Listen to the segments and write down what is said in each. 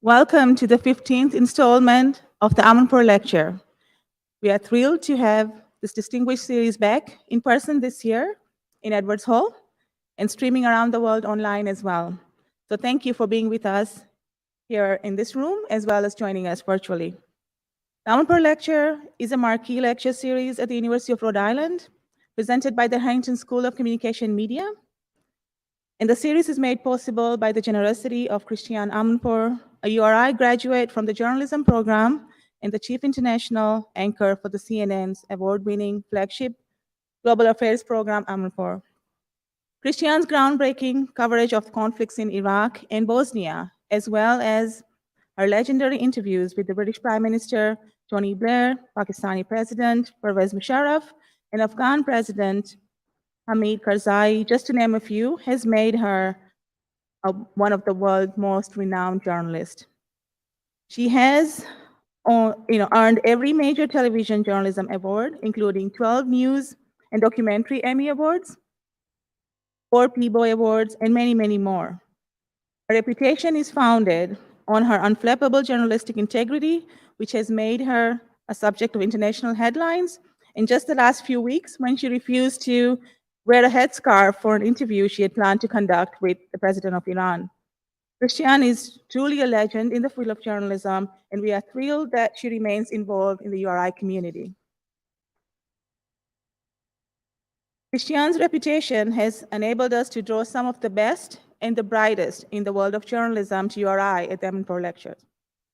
Welcome to the 15th installment of the Amanpour Lecture. We are thrilled to have this distinguished series back in person this year in Edwards Hall and streaming around the world online as well. So thank you for being with us here in this room as well as joining us virtually. The Amanpour Lecture is a marquee lecture series at the University of Rhode Island, presented by the Harrington School of Communication Media. And the series is made possible by the generosity of Christiane Amanpour, a URI graduate from the journalism program and the chief international anchor for the CNN's award-winning flagship global affairs program, Amanpour. Christiane's groundbreaking coverage of conflicts in Iraq and Bosnia, as well as her legendary interviews with the British Prime Minister Tony Blair, Pakistani President Pervez Musharraf, and Afghan President Hamid Karzai, just to name a few, has made her one of the world's most renowned journalists. She has earned every major television journalism award, including 12 News and Documentary Emmy Awards, 4 Peabody Awards, and many, many more. Her reputation is founded on her unflappable journalistic integrity, which has made her a subject of international headlines. In just the last few weeks, when she refused to wear a headscarf for an interview she had planned to conduct with the president of Iran. Christiane is truly a legend in the field of journalism, and we are thrilled that she remains involved in the URI community. Christiane's reputation has enabled us to draw some of the best and the brightest in the world of journalism to URI at the Amanpour Lectures.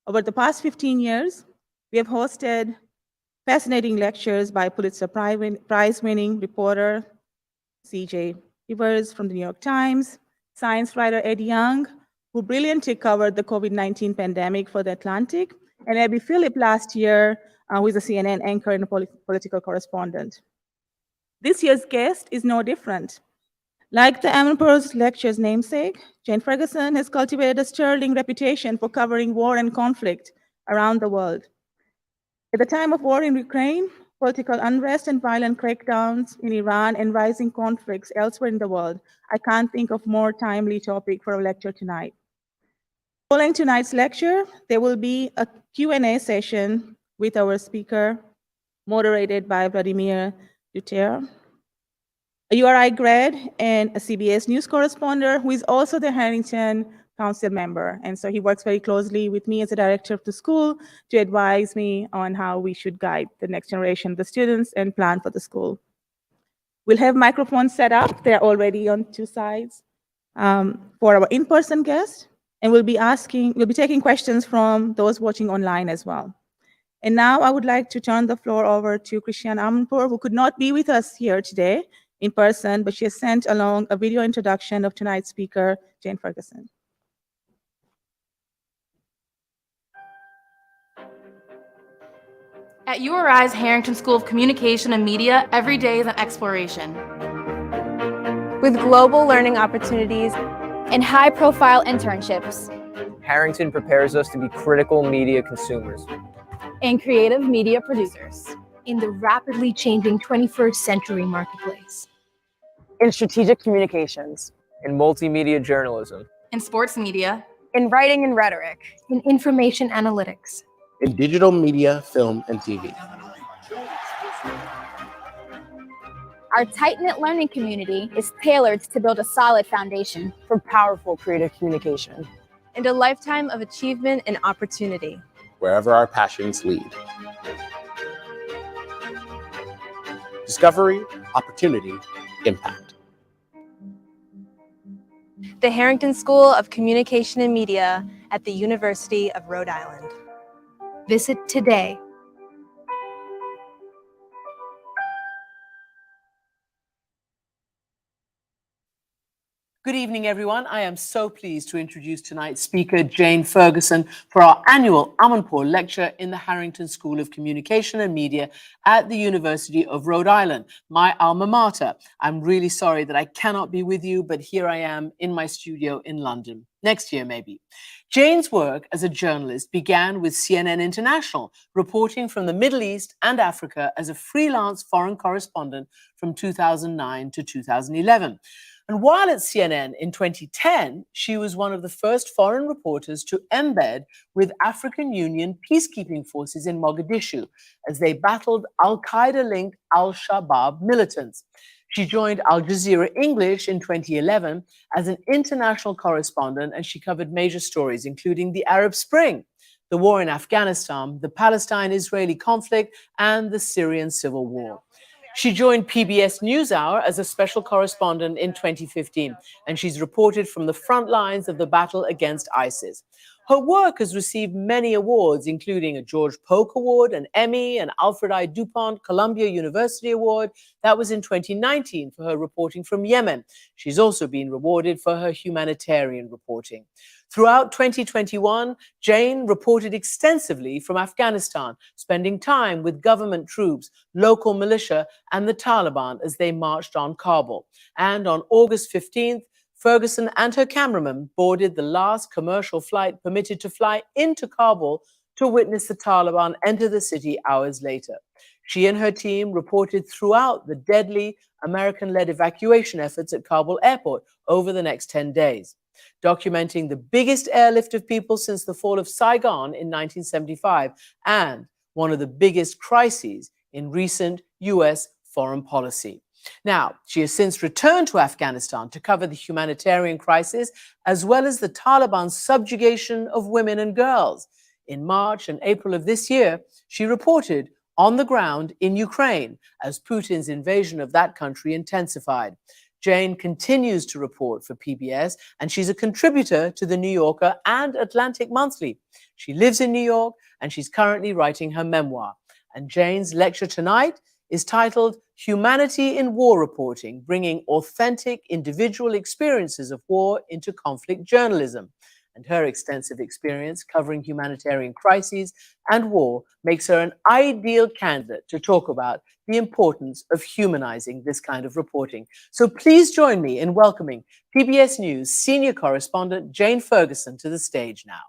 Over the past 15 years, we have hosted fascinating lectures by Pulitzer Prize-winning reporter C.J. Rivers from the New York Times, science writer Ed Young, who brilliantly covered the COVID-19 pandemic for The Atlantic, and Abby Phillip last year, who is a CNN anchor and a political correspondent. This year's guest is no different. Like the Amanpour's Lecture's namesake, Jane Ferguson has cultivated a sterling reputation for covering war and conflict around the world. At the time of war in Ukraine, political unrest and violent crackdowns in Iran and rising conflicts elsewhere in the world, I can't think of more timely topic for a lecture tonight. Following tonight's lecture, there will be a Q&A session with our speaker, moderated by Vladimir Duterre, a URI grad and a CBS News correspondent who is also the Harrington Council member. And so he works very closely with me as a director of the school to advise me on how we should guide the next generation of the students and plan for the school. We'll have microphones set up. They're already on two sides for our in-person guests. And we'll be taking questions from those watching online as well. And now I would like to turn the floor over to Christiane Amanpour, who could not be with us here today in person, but she has sent along a video introduction of tonight's speaker, Jane Ferguson. At URI's Harrington School of Communication and Media, every day is an exploration. With global learning opportunities and high-profile internships, Harrington prepares us to be critical media consumers and creative media producers in the rapidly changing 21st century marketplace. in strategic communications, in multimedia journalism, In sports media, in writing and rhetoric, in information analytics, in digital media, film, and TV. our tight-knit learning community is tailored to build a solid foundation for powerful creative communication, and a lifetime of achievement and opportunity. Wherever our passions lead. Discovery, opportunity, impact. The Harrington School of Communication and Media at the University of Rhode Island. Visit today. Good evening, everyone. I am so pleased to introduce tonight's speaker, Jane Ferguson, for our annual Amanpour Lecture in the Harrington School of Communication and Media at the University of Rhode Island, my alma mater. I'm really sorry that I cannot be with you, but here I am in my studio in London. Next year, maybe. Jane's work as a journalist began with CNN International, reporting from the Middle East and Africa as a freelance foreign correspondent from 2009 to 2011. And while at CNN in 2010, she was one of the first foreign reporters to embed with African Union peacekeeping forces in Mogadishu as they battled Al-Qaeda-linked Al-Shabaab militants. She joined Al Jazeera English in 2011 as an international correspondent, and she covered major stories, including the Arab Spring, the war in Afghanistan, the Palestine-Israeli conflict, and the Syrian civil war. She joined PBS NewsHour as a special correspondent in 2015, and she's reported from the front lines of the battle against ISIS. Her work has received many awards, including a George Polk Award, an Emmy, an Alfred I. DuPont Columbia University Award. That was in 2019 for her reporting from Yemen. She's also been rewarded for her humanitarian reporting. Throughout 2021, Jane reported extensively from Afghanistan, spending time with government troops, local militia, and the Taliban as they marched on Kabul. And on August 15th, Ferguson and her cameraman boarded the last commercial flight permitted to fly into Kabul to witness the Taliban enter the city hours later. She and her team reported throughout the deadly American-led evacuation efforts at Kabul airport over the next 10 days, documenting the biggest airlift of people since the fall of Saigon in 1975 and one of the biggest crises in recent US foreign policy. Now, she has since returned to Afghanistan to cover the humanitarian crisis, as well as the Taliban's subjugation of women and girls. In March and April of this year, she reported on the ground in Ukraine as Putin's invasion of that country intensified. Jane continues to report for PBS, and she's a contributor to The New Yorker and Atlantic Monthly. She lives in New York, and she's currently writing her memoir. And Jane's lecture tonight is titled Humanity in War Reporting, Bringing Authentic Individual Experiences of War into Conflict Journalism. And her extensive experience covering humanitarian crises and war makes her an ideal candidate to talk about the importance of humanizing this kind of reporting. So please join me in welcoming PBS News senior correspondent Jane Ferguson to the stage now.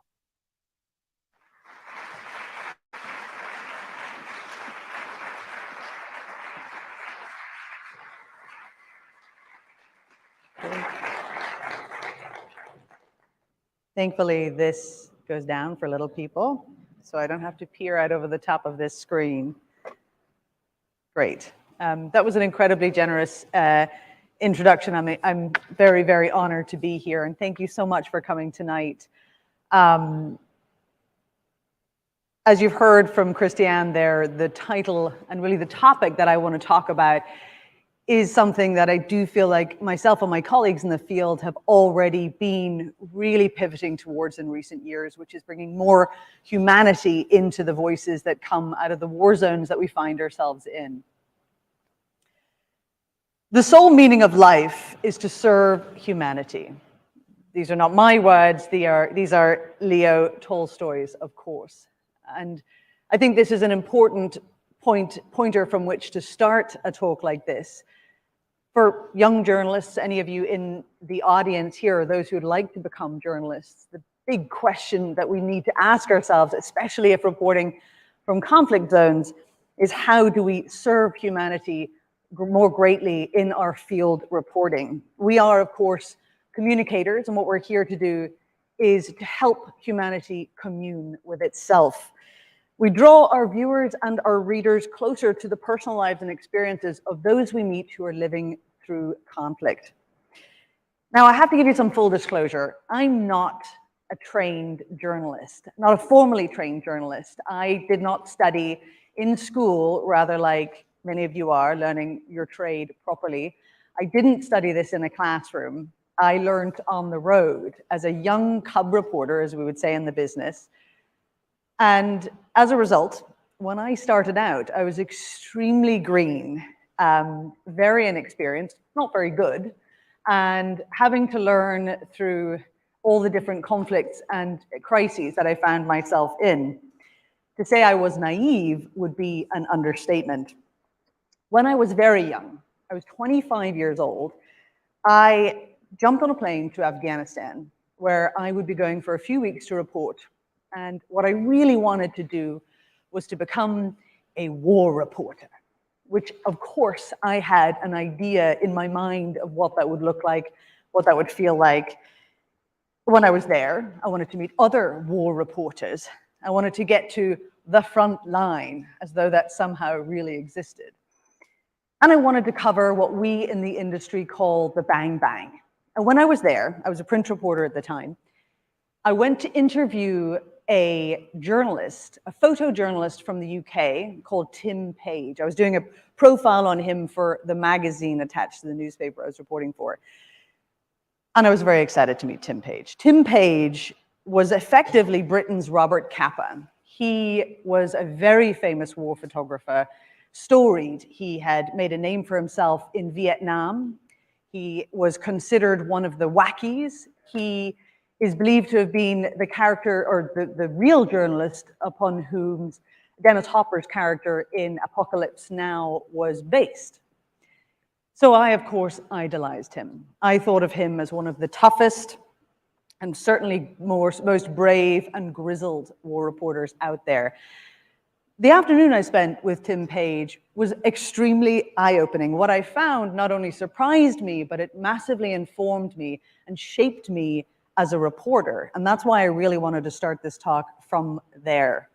Thankfully, this goes down for little people, so I don't have to peer out over the top of this screen. Great. That was an incredibly generous introduction. I'm very, very honored to be here, and thank you so much for coming tonight. As you've heard from Christiane there, the title and really the topic that I want to talk about is something that I do feel like myself and my colleagues in the field have already been really pivoting towards in recent years, which is bringing more humanity into the voices that come out of the war zones that we find ourselves in. The sole meaning of life is to serve humanity. These are not my words, these are Leo Tolstoy's, of course. And I think this is an important pointer from which to start a talk like this. For young journalists, any of you in the audience here, or those who would like to become journalists, the big question that we need to ask ourselves, especially if reporting from conflict zones, is how do we serve humanity more greatly in our field reporting? We are, of course, communicators, and what we're here to do is to help humanity commune with itself. We draw our viewers and our readers closer to the personal lives and experiences of those we meet who are living through conflict. Now, I have to give you some full disclosure. I'm not a trained journalist, not a formally trained journalist. I did not study in school, rather like many of you are, learning your trade properly. I didn't study this in a classroom. I learned on the road as a young cub reporter, as we would say in the business. And as a result, when I started out, I was extremely green, very inexperienced, not very good, and having to learn through all the different conflicts and crises that I found myself in. To say I was naive would be an understatement. When I was very young, I was 25 years old, I jumped on a plane to Afghanistan, where I would be going for a few weeks to report. And what I really wanted to do was to become a war reporter. which of course I had an idea in my mind of what that would look like, what that would feel like. When I was there, I wanted to meet other war reporters. I wanted to get to the front line, as though that somehow really existed. And I wanted to cover what we in the industry call the bang bang. And when I was there, I was a print reporter at the time, I went to interview a journalist, a photojournalist from the UK called Tim Page. I was doing a profile on him for the magazine attached to the newspaper I was reporting for. And I was very excited to meet Tim Page. Tim Page was effectively Britain's Robert Capa. He was a very famous war photographer, storied. He had made a name for himself in Vietnam. He was considered one of the wackies. He is believed to have been the character, or the real journalist upon whom Dennis Hopper's character in Apocalypse Now was based. So I, of course, idolized him. I thought of him as one of the toughest and certainly most brave and grizzled war reporters out there. The afternoon I spent with Tim Page was extremely eye-opening. What I found not only surprised me, but it massively informed me and shaped me as a reporter. And that's why I really wanted to start this talk from there.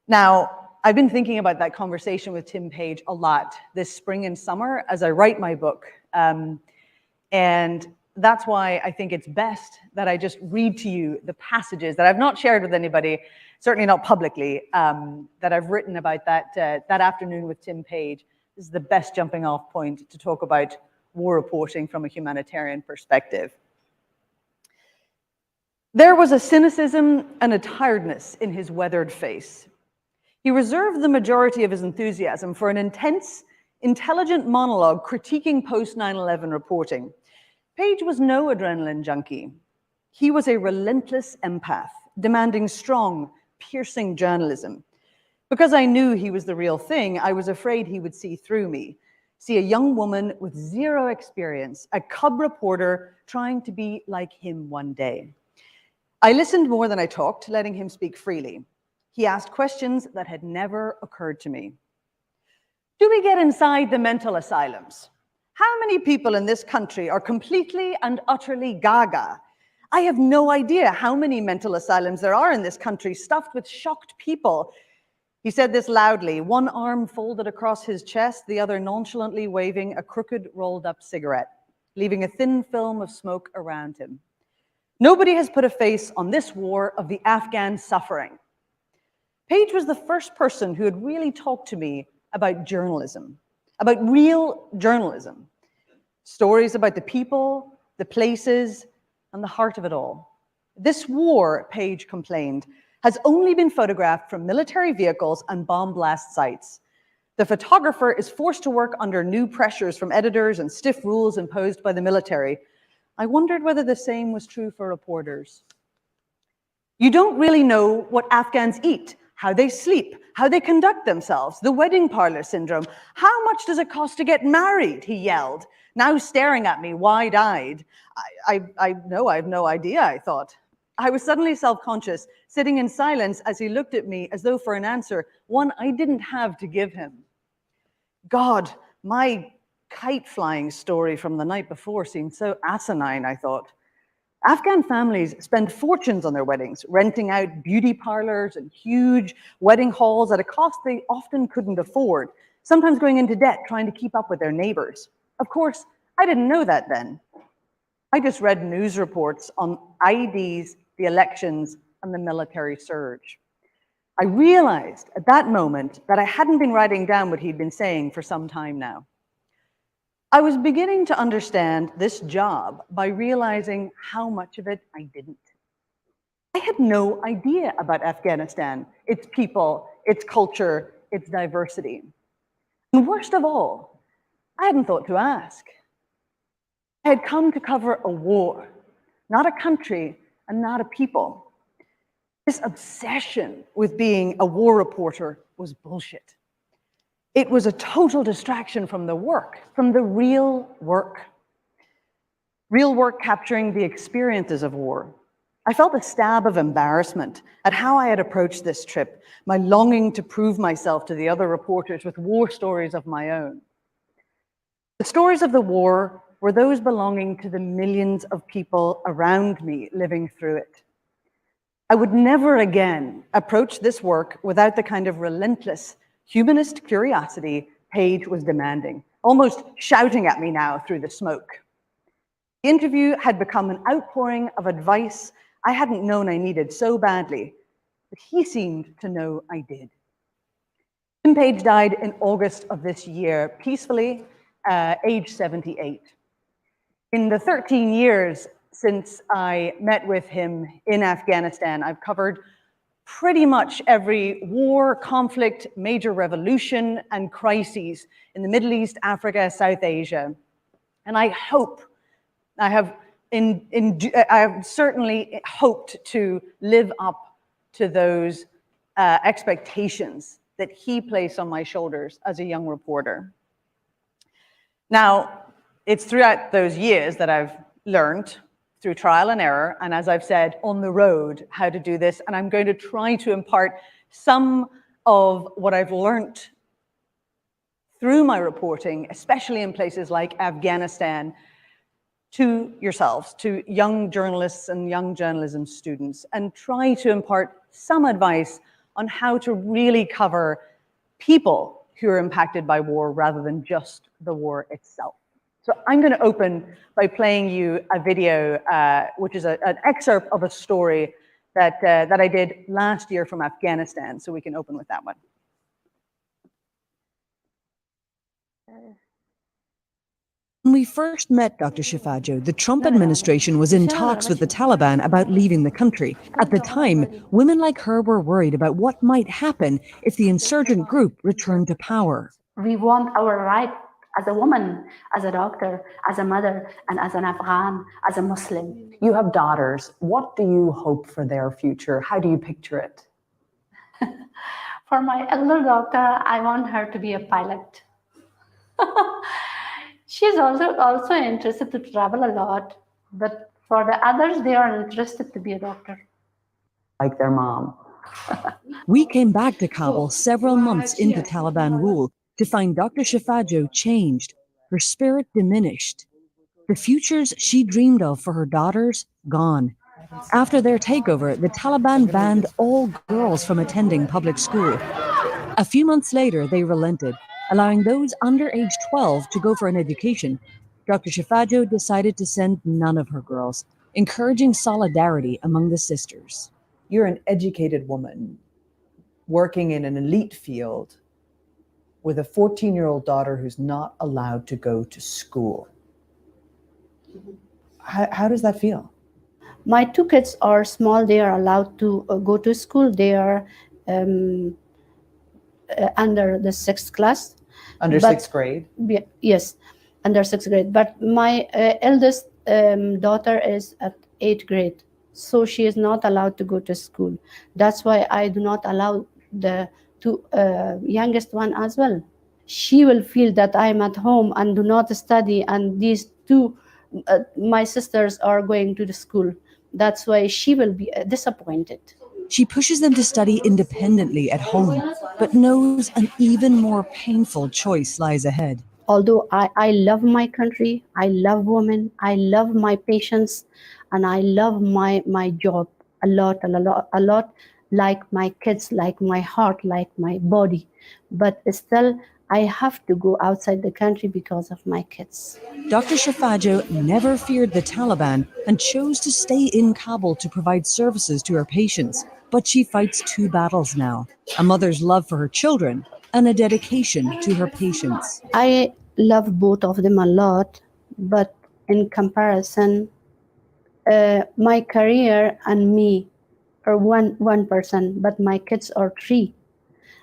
Now, I've been thinking about that conversation with Tim Page a lot this spring and summer as I write my book. And that's why I think it's best that I just read to you the passages that I've not shared with anybody, certainly not publicly, that I've written about that afternoon with Tim Page. This is the best jumping off point to talk about war reporting from a humanitarian perspective. There was a cynicism and a tiredness in his weathered face. He reserved the majority of his enthusiasm for an intense, intelligent monologue critiquing post-9/11 reporting. Page was no adrenaline junkie. He was a relentless empath, demanding strong, piercing journalism. Because I knew he was the real thing, I was afraid he would see through me, see a young woman with zero experience, a cub reporter trying to be like him one day. I listened more than I talked, letting him speak freely. He asked questions that had never occurred to me. Do we get inside the mental asylums? How many people in this country are completely and utterly gaga? I have no idea how many mental asylums there are in this country, stuffed with shocked people. He said this loudly, one arm folded across his chest, the other nonchalantly waving a crooked, rolled-up cigarette, leaving a thin film of smoke around him. Nobody has put a face on this war of the Afghan suffering. Page was the first person who had really talked to me about journalism, about real journalism. Stories about the people, the places, and the heart of it all. This war, Page complained, has only been photographed from military vehicles and bomb blast sites. The photographer is forced to work under new pressures from editors and stiff rules imposed by the military. I wondered whether the same was true for reporters. You don't really know what Afghans eat, how they sleep, how they conduct themselves, the wedding parlor syndrome. How much does it cost to get married? He yelled, now staring at me wide-eyed. I know, I have no idea, I thought. I was suddenly self-conscious, sitting in silence as he looked at me as though for an answer, one I didn't have to give him. God, my kite-flying story from the night before seemed so asinine, I thought. Afghan families spend fortunes on their weddings, renting out beauty parlors and huge wedding halls at a cost they often couldn't afford, sometimes going into debt trying to keep up with their neighbors. Of course, I didn't know that then. I just read news reports on IEDs, the elections, and the military surge. I realized at that moment that I hadn't been writing down what he'd been saying for some time now. I was beginning to understand this job by realizing how much of it I didn't. I had no idea about Afghanistan, its people, its culture, its diversity. And worst of all, I hadn't thought to ask. I had come to cover a war, not a country and not a people. This obsession with being a war reporter was bullshit. It was a total distraction from the work, from the real work. Real work capturing the experiences of war. I felt a stab of embarrassment at how I had approached this trip, my longing to prove myself to the other reporters with war stories of my own. The stories of the war were those belonging to the millions of people around me living through it. I would never again approach this work without the kind of relentless humanist curiosity Paige was demanding, almost shouting at me now through the smoke. The interview had become an outpouring of advice I hadn't known I needed so badly, but he seemed to know I did. Tim Page died in August of this year, peacefully, age 78. In the 13 years since I met with him in Afghanistan, I've covered pretty much every war, conflict, major revolution, and crises in the Middle East, Africa, South Asia. And I hope, I have certainly hoped to live up to those expectations that he placed on my shoulders as a young reporter. Now, it's throughout those years that I've learned through trial and error, and as I've said, on the road, how to do this. And I'm going to try to impart some of what I've learned through my reporting, especially in places like Afghanistan, to yourselves, to young journalists and young journalism students, and try to impart some advice on how to really cover people who are impacted by war rather than just the war itself. So I'm going to open by playing you a video, which is an excerpt of a story that I did last year from Afghanistan. So we can open with that one. When we first met Dr. Shifajo, the Trump administration was in talks with the Taliban about leaving the country. At the time, women like her were worried about what might happen if the insurgent group returned to power. We want our right as a woman, as a doctor, as a mother, and as an Afghan, as a Muslim. You have daughters. What do you hope for their future? How do you picture it? For my elder daughter, I want her to be a pilot. She's also interested to travel a lot, but for the others, they are interested to be a doctor. Like their mom. We came back to Kabul several months into Taliban rule to find Dr. Shifajo changed, her spirit diminished. The futures she dreamed of for her daughters, gone. After their takeover, the Taliban banned all girls from attending public school. A few months later, they relented, allowing those under age 12 to go for an education. Dr. Shifajo decided to send none of her girls, encouraging solidarity among the sisters. You're an educated woman working in an elite field with a 14-year-old daughter who's not allowed to go to school. How does that feel? My two kids are small. They are allowed to go to school. They are under the 6th class. Under 6th grade? Yes, under 6th grade. But my eldest daughter is at 8th grade. So she is not allowed to go to school. That's why I do not allow the two youngest one as well. She will feel that I'm at home and do not study, and these two, my sisters, are going to the school. That's why she will be disappointed. She pushes them to study independently at home, but knows an even more painful choice lies ahead. Although I love my country, I love women, I love my patients, and I love my job a lot, like my kids, like my heart, like my body. But still, I have to go outside the country because of my kids. Dr. Shifajo never feared the Taliban and chose to stay in Kabul to provide services to her patients. But she fights two battles now, a mother's love for her children and a dedication to her patients. I love both of them a lot, but in comparison, my career and me are one person, but my kids are 3.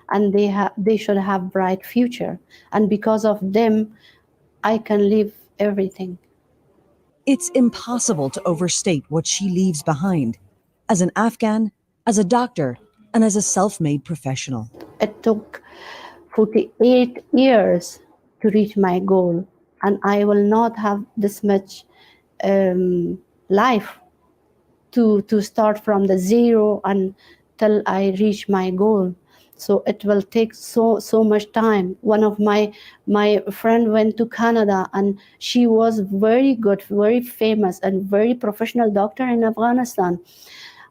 And they should have bright future. And because of them, I can leave everything. It's impossible to overstate what she leaves behind as an Afghan, as a doctor, and as a self-made professional. It took 48 years to reach my goal, and I will not have this much life to start from the zero until I reach my goal. So it will take so much time. One of my friend went to Canada, and she was very good, very famous, and very professional doctor in Afghanistan.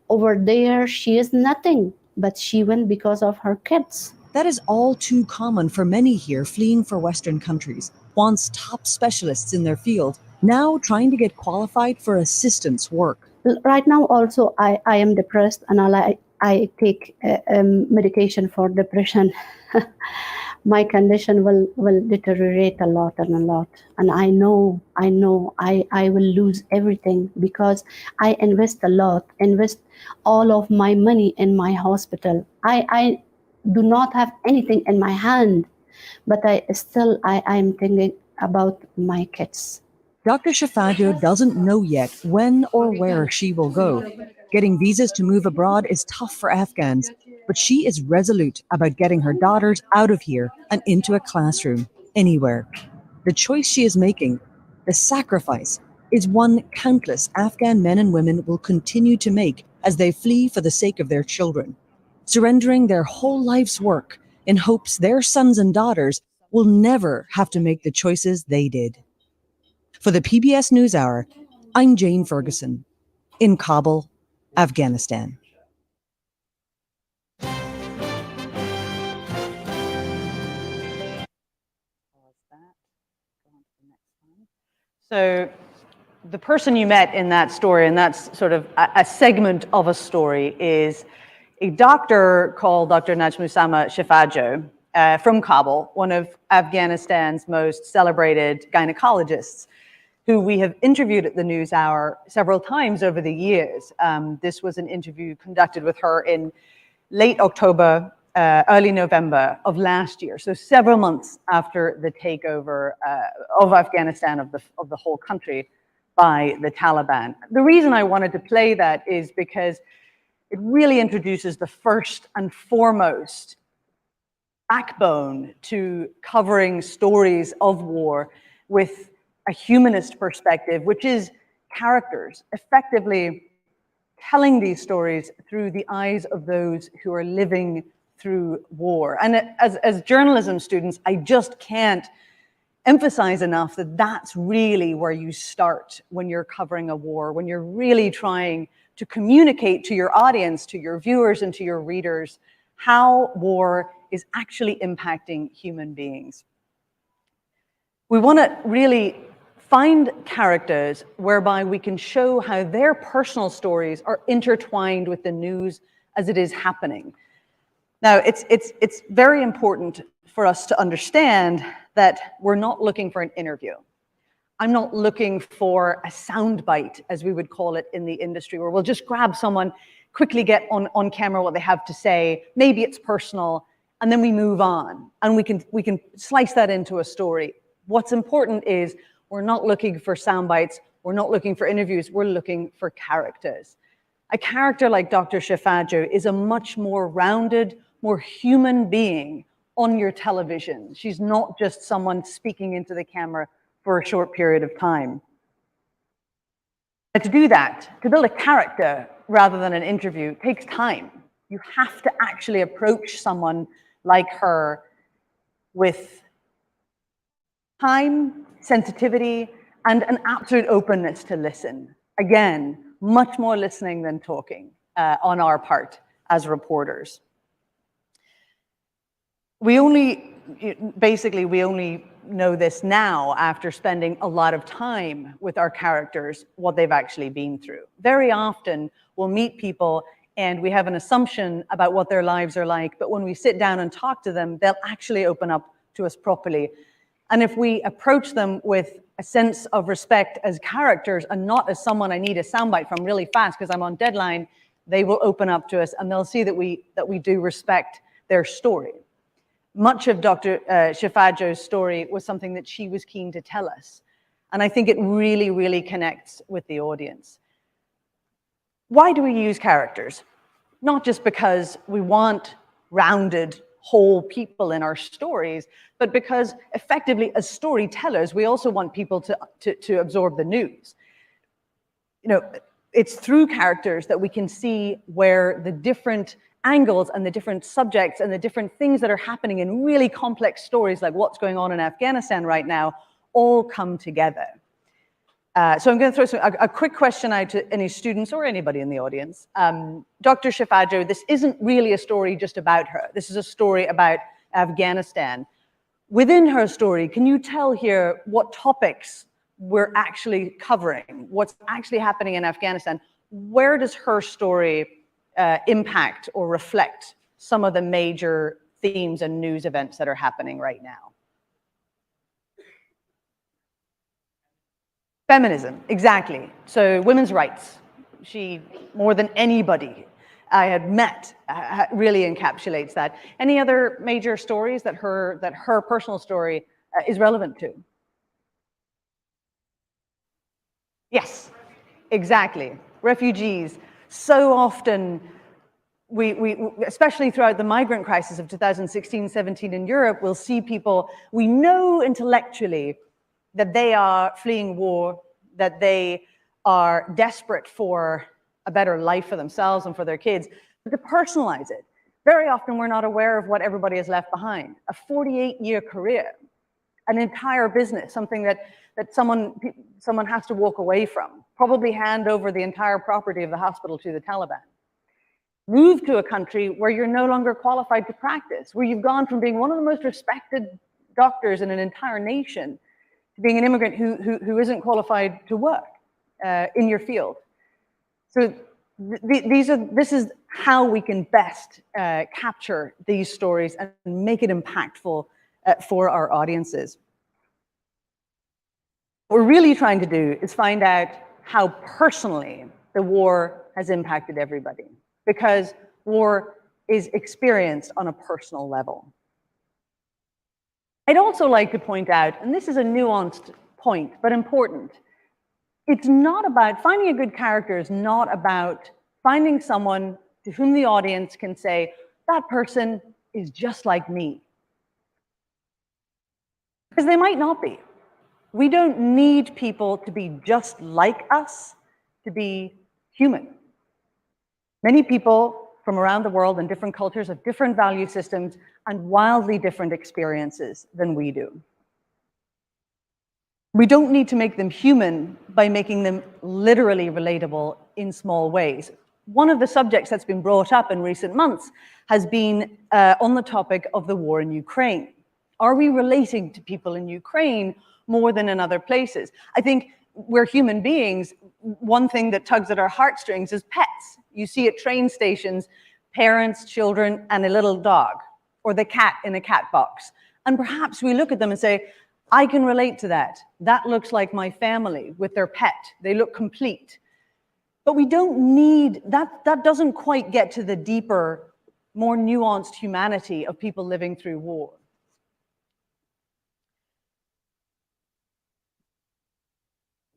Over there, she is nothing, but she went because of her kids. That is all too common for many here fleeing for Western countries, once top specialists in their field, now trying to get qualified for assistance work. Right now also I am depressed, and I take medication for depression. My condition will deteriorate a lot, and I know I will lose everything, because I invest all of my money in my hospital. I do not have anything in my hand, but I am thinking about my kids. Dr. Shifajo doesn't know yet when or where she will go. Getting visas to move abroad is tough for Afghans, but she is resolute about getting her daughters out of here and into a classroom, anywhere. The choice she is making, the sacrifice, is one countless Afghan men and women will continue to make as they flee for the sake of their children, surrendering their whole life's work in hopes their sons and daughters will never have to make the choices they did. For the PBS NewsHour, I'm Jane Ferguson, in Kabul, Afghanistan. So the person you met in that story, and that's sort of a segment of a story, is a doctor called Dr. Najmusama Shifajo from Kabul, one of Afghanistan's most celebrated gynecologists, who we have interviewed at the NewsHour several times over the years. This was an interview conducted with her in late October, early November of last year, so several months after the takeover of Afghanistan, of the whole country, by the Taliban. The reason I wanted to play that is because it really introduces the first and foremost backbone to covering stories of war with a humanist perspective, which is characters, effectively telling these stories through the eyes of those who are living through war. And as journalism students, I just can't emphasize enough that that's really where you start when you're covering a war, when you're really trying to communicate to your audience, to your viewers, and to your readers how war is actually impacting human beings. We want to really find characters whereby we can show how their personal stories are intertwined with the news as it is happening. Now, it's very important for us to understand that we're not looking for an interview. I'm not looking for a soundbite, as we would call it in the industry, where we'll just grab someone, quickly get on camera what they have to say, maybe it's personal, and then we move on, and we can slice that into a story. What's important is we're not looking for sound bites, we're not looking for interviews, we're looking for characters. A character like Dr. Shifajo is a much more rounded, more human being on your television. She's not just someone speaking into the camera for a short period of time. And to do that, to build a character rather than an interview, takes time. You have to actually approach someone like her with time, sensitivity, and an absolute openness to listen. Again, much more listening than talking on our part as reporters. We only know this now after spending a lot of time with our characters, what they've actually been through. Very often we'll meet people and we have an assumption about what their lives are like, but when we sit down and talk to them, they'll actually open up to us properly. And if we approach them with a sense of respect as characters and not as someone I need a soundbite from really fast because I'm on deadline, they will open up to us and they'll see that we do respect their story. Much of Dr. Shifajo's story was something that she was keen to tell us. And I think it really, really connects with the audience. Why do we use characters? Not just because we want rounded, whole people in our stories, but because effectively as storytellers, we also want people to absorb the news. You know, it's through characters that we can see where the different angles and the different subjects and the different things that are happening in really complex stories like what's going on in Afghanistan right now all come together. So I'm going to throw a quick question out to any students or anybody in the audience. Dr. Shifajo, this isn't really a story just about her. This is a story about Afghanistan. Within her story, can you tell here what topics we're actually covering, what's actually happening in Afghanistan? Where does her story impact or reflect some of the major themes and news events that are happening right now? Feminism, exactly. So women's rights. She, more than anybody I had met, really encapsulates that. Any other major stories that her personal story is relevant to? Yes, exactly. Refugees. So often, we especially throughout the migrant crisis of 2016-17 in Europe, we'll see people, we know intellectually that they are fleeing war, that they are desperate for a better life for themselves and for their kids. But to personalize it, very often we're not aware of what everybody has left behind. A 48-year career, an entire business, something that someone has to walk away from, probably hand over the entire property of the hospital to the Taliban. Move to a country where you're no longer qualified to practice, where you've gone from being one of the most respected doctors in an entire nation to being an immigrant who isn't qualified to work in your field. So this is how we can best capture these stories and make it impactful for our audiences. What we're really trying to do is find out how personally the war has impacted everybody, because war is experienced on a personal level. I'd also like to point out, and this is a nuanced point, but important, it's not about, finding a good character is not about finding someone to whom the audience can say, that person is just like me. Because they might not be. We don't need people to be just like us to be human. Many people from around the world and different cultures have different value systems and wildly different experiences than we do. We don't need to make them human by making them literally relatable in small ways. One of the subjects that's been brought up in recent months has been on the topic of the war in Ukraine. Are we relating to people in Ukraine more than in other places? I think we're human beings. One thing that tugs at our heartstrings is pets. You see at train stations, parents, children, and a little dog, or the cat in a cat box. And perhaps we look at them and say, I can relate to that. That looks like my family with their pet. They look complete. But we don't need, that doesn't quite get to the deeper, more nuanced humanity of people living through war.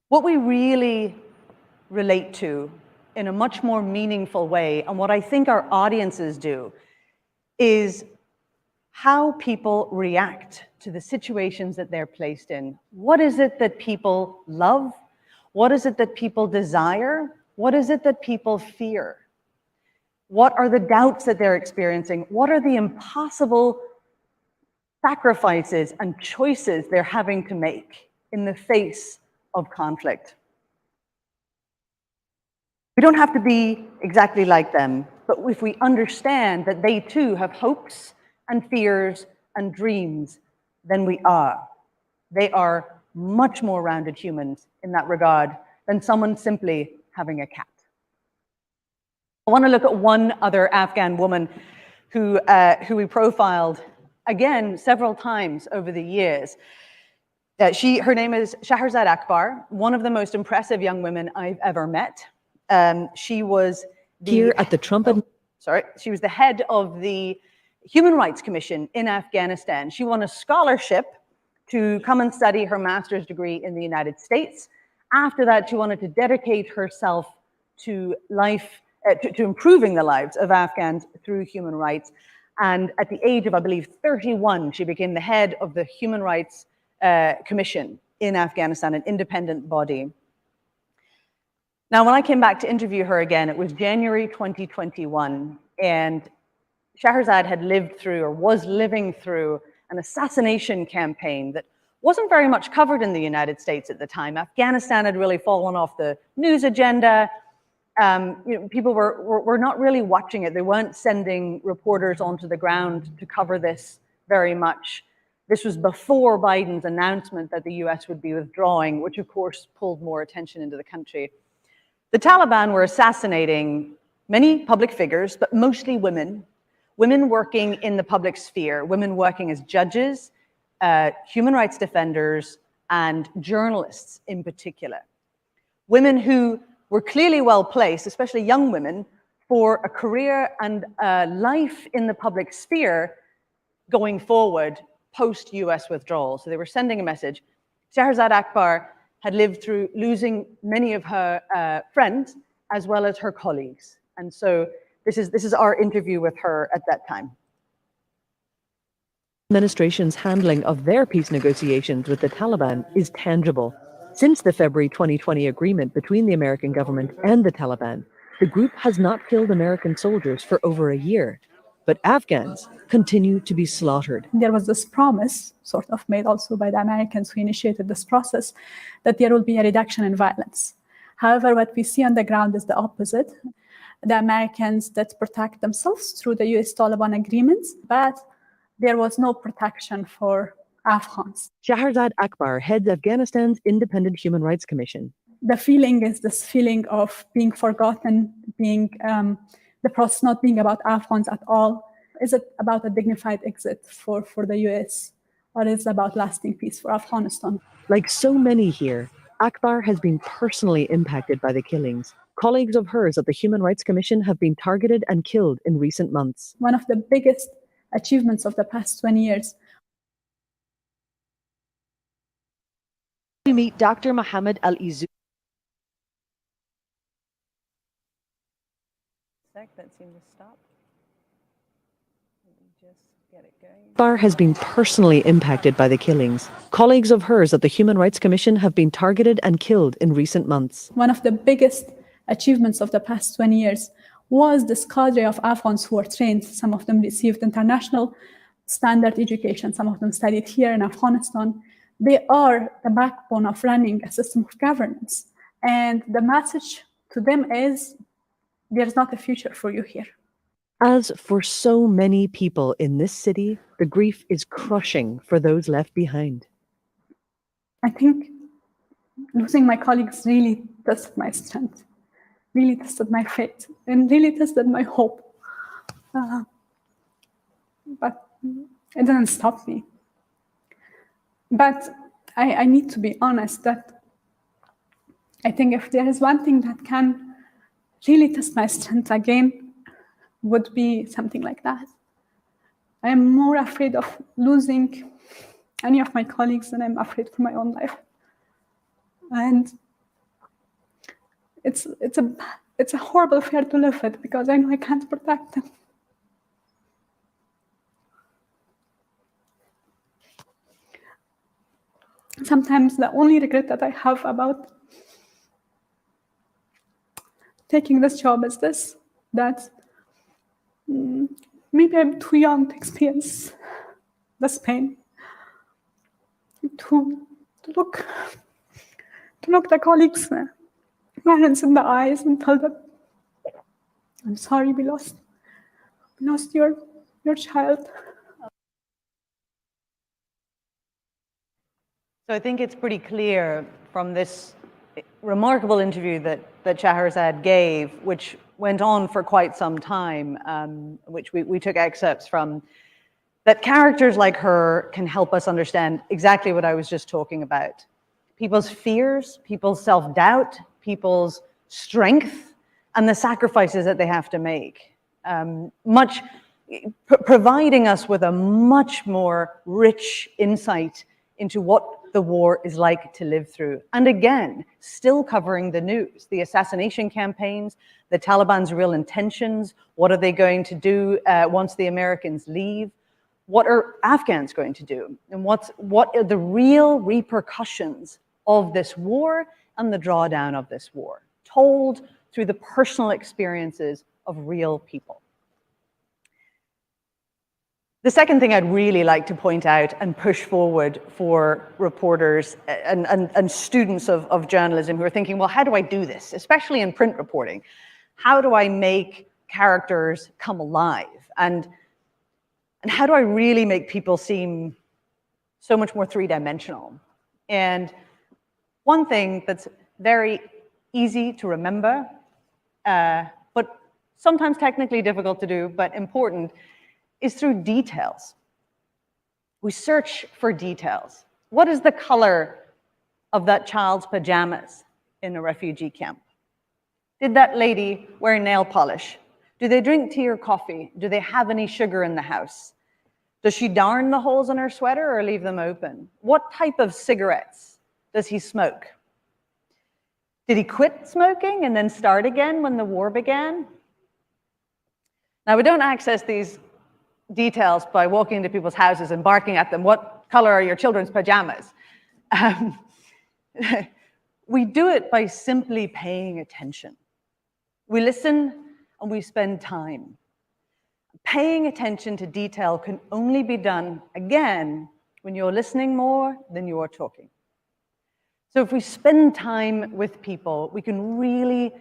What we really relate to in a much more meaningful way, and what I think our audiences do, is how people react to the situations that they're placed in. What is it that people love? What is it that people desire? What is it that people fear? What are the doubts that they're experiencing? What are the impossible sacrifices and choices they're having to make in the face of conflict? We don't have to be exactly like them, but if we understand that they too have hopes and fears and dreams, then we are. They are much more rounded humans in that regard than someone simply having a cat. I want to look at one other Afghan woman who we profiled, again, several times over the years. Her name is Shahrazad Akbar, one of the most impressive young women I've ever met. She was Here at the Trump she was the head of the Human Rights Commission in Afghanistan. She won a scholarship to come and study her master's degree in the United States. After that, she wanted to dedicate herself to to improving the lives of Afghans through human rights. And at the age of, I believe, 31, she became the head of the Human Rights Commission in Afghanistan, an independent body. Now, when I came back to interview her again, it was January 2021, and Shahrazad had lived through, or was living through, an assassination campaign that wasn't very much covered in the United States at the time. Afghanistan had really fallen off the news agenda. People were not really watching it. They weren't sending reporters onto the ground to cover this very much. This was before Biden's announcement that the US would be withdrawing, which of course pulled more attention into the country. The Taliban were assassinating many public figures, but mostly women working in the public sphere, women working as judges, human rights defenders, and journalists in particular. Women who were clearly well placed, especially young women, for a career and a life in the public sphere going forward post-US withdrawal. So they were sending a message. Shahrazad Akbar had lived through losing many of her friends as well as her colleagues. And so this is our interview with her at that time. Administration's handling of their peace negotiations with the Taliban is tangible. Since the February 2020 agreement between the American government and the Taliban, the group has not killed American soldiers for over a year, but Afghans continue to be slaughtered. There was this promise, sort of made also by the Americans who initiated this process, that there will be a reduction in violence. However, what we see on the ground is the opposite. The Americans that protect themselves through the US-Taliban agreements, but there was no protection for Afghans. Shahrazad Akbar heads Afghanistan's Independent Human Rights Commission. The feeling is this feeling of being forgotten, being the process not being about Afghans at all. Is it about a dignified exit for the US, or is it about lasting peace for Afghanistan? Like so many here, Akbar has been personally impacted by the killings. Colleagues of hers at the Human Rights Commission have been targeted and killed in recent months. One of the biggest achievements of the past 20 years. We meet Dr. Mohammed Al-Izu. That seemed to stop. Let me just get it going. Akbar has been personally impacted by the killings. Colleagues of hers at the Human Rights Commission have been targeted and killed in recent months. One of the biggest achievements of the past 20 years was this cadre of Afghans who were trained. Some of them received international standard education. Some of them studied here in Afghanistan. They are the backbone of running a system of governance. And the message to them is, there's not a future for you here. As for so many people in this city, the grief is crushing for those left behind. I think losing my colleagues really tested my strength, really tested my faith, and really tested my hope. But it didn't stop me. But I need to be honest that I think if there is one thing that can really test my strength again, would be something like that. I am more afraid of losing any of my colleagues than I'm afraid for my own life. And it's a horrible fear to live with, because I know I can't protect them. Sometimes the only regret that I have about taking this job is this, that maybe I'm too young to experience this pain, to look the colleagues, parents in the eyes and tell them, I'm sorry, we lost your child. So I think it's pretty clear from this remarkable interview that Shahrazad gave, which went on for quite some time, which we took excerpts from, that characters like her can help us understand exactly what I was just talking about. People's fears, people's self-doubt, people's strength, and the sacrifices that they have to make. Providing us with a much more rich insight into what the war is like to live through. And again, still covering the news, the assassination campaigns, the Taliban's real intentions, what are they going to do once the Americans leave? What are Afghans going to do? And what are the real repercussions of this war and the drawdown of this war? told through the personal experiences of real people. The second thing I'd really like to point out and push forward for reporters and students of journalism who are thinking, well, how do I do this, especially in print reporting? How do I make characters come alive? And how do I really make people seem so much more three-dimensional? And one thing that's very easy to remember, but sometimes technically difficult to do, but important, is through details. We search for details. What is the color of that child's pajamas in a refugee camp? Did that lady wear nail polish? Do they drink tea or coffee? Do they have any sugar in the house? Does she darn the holes in her sweater or leave them open? What type of cigarettes does he smoke? Did he quit smoking and then start again when the war began? Now, we don't access these details by walking into people's houses and barking at them, what color are your children's pajamas? We do it by simply paying attention. We listen and we spend time. Paying attention to detail can only be done, again, when you're listening more than you are talking. So if we spend time with people, we can really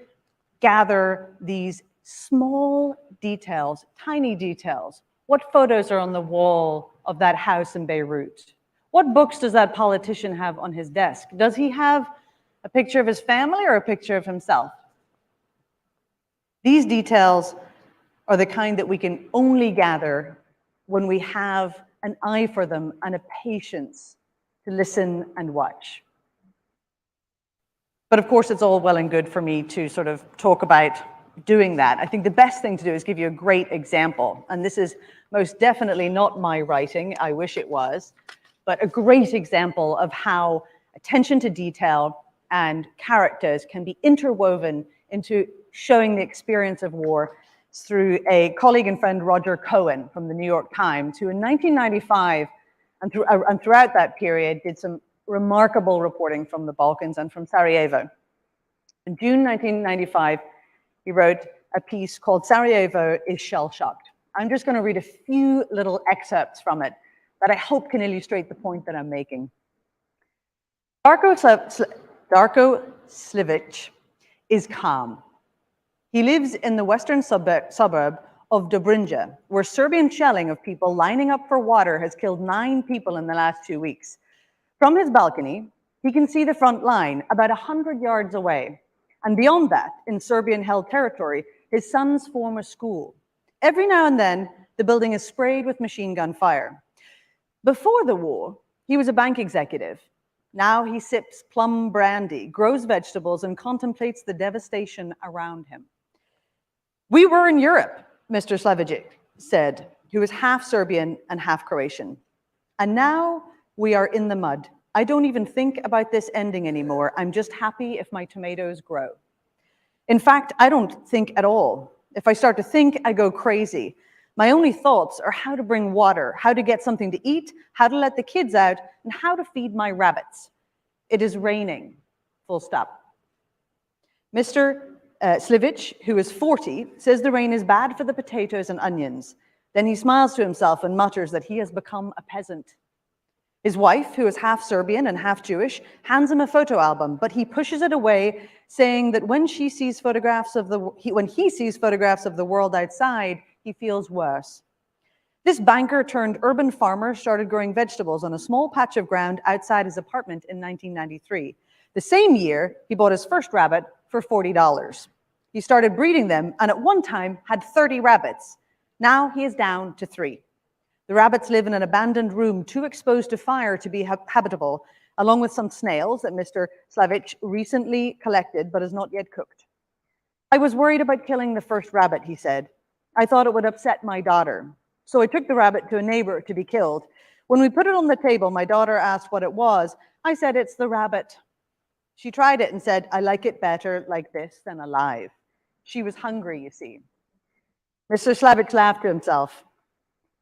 gather these small details, tiny details. What photos are on the wall of that house in Beirut? What books does that politician have on his desk? Does he have a picture of his family or a picture of himself? These details are the kind that we can only gather when we have an eye for them and a patience to listen and watch. But of course, it's all well and good for me to sort of talk about doing that. I think the best thing to do is give you a great example. And this is most definitely not my writing. I wish it was. But a great example of how attention to detail and characters can be interwoven into showing the experience of war through a colleague and friend, Roger Cohen from the New York Times, who in 1995 and throughout that period did some remarkable reporting from the Balkans and from Sarajevo. In June 1995, he wrote a piece called Sarajevo is Shell-Shocked. I'm just going to read a few little excerpts from it that I hope can illustrate the point that I'm making. Darko Slivic is calm. He lives in the western suburb of Dobrinja, where Serbian shelling of people lining up for water has killed 9 people in the last 2 weeks. From his balcony, he can see the front line about 100 yards away. And beyond that, in Serbian-held territory, his sons form a school. Every now and then, the building is sprayed with machine gun fire. Before the war, he was a bank executive. Now he sips plum brandy, grows vegetables, and contemplates the devastation around him. We were in Europe, Mr. Slavic said, who is half Serbian and half Croatian. And now we are in the mud. I don't even think about this ending anymore. I'm just happy if my tomatoes grow. In fact, I don't think at all. If I start to think, I go crazy. My only thoughts are how to bring water, how to get something to eat, how to let the kids out, and how to feed my rabbits. It is raining, full stop. Mr. Slivic, who is 40, says the rain is bad for the potatoes and onions. Then he smiles to himself and mutters that he has become a peasant. His wife, who is half Serbian and half Jewish, hands him a photo album, but he pushes it away, saying that when he sees photographs of the world outside, he feels worse. This banker turned urban farmer started growing vegetables on a small patch of ground outside his apartment in 1993. The same year, he bought his first rabbit for $40. He started breeding them and at one time had 30 rabbits. Now he is down to 3. The rabbits live in an abandoned room too exposed to fire to be habitable, along with some snails that Mr. Slavic recently collected but has not yet cooked. I was worried about killing the first rabbit, he said. I thought it would upset my daughter. So I took the rabbit to a neighbor to be killed. When we put it on the table, my daughter asked what it was. I said, it's the rabbit. She tried it and said, I like it better like this than alive. She was hungry, you see. Mr. Slavic laughed to himself.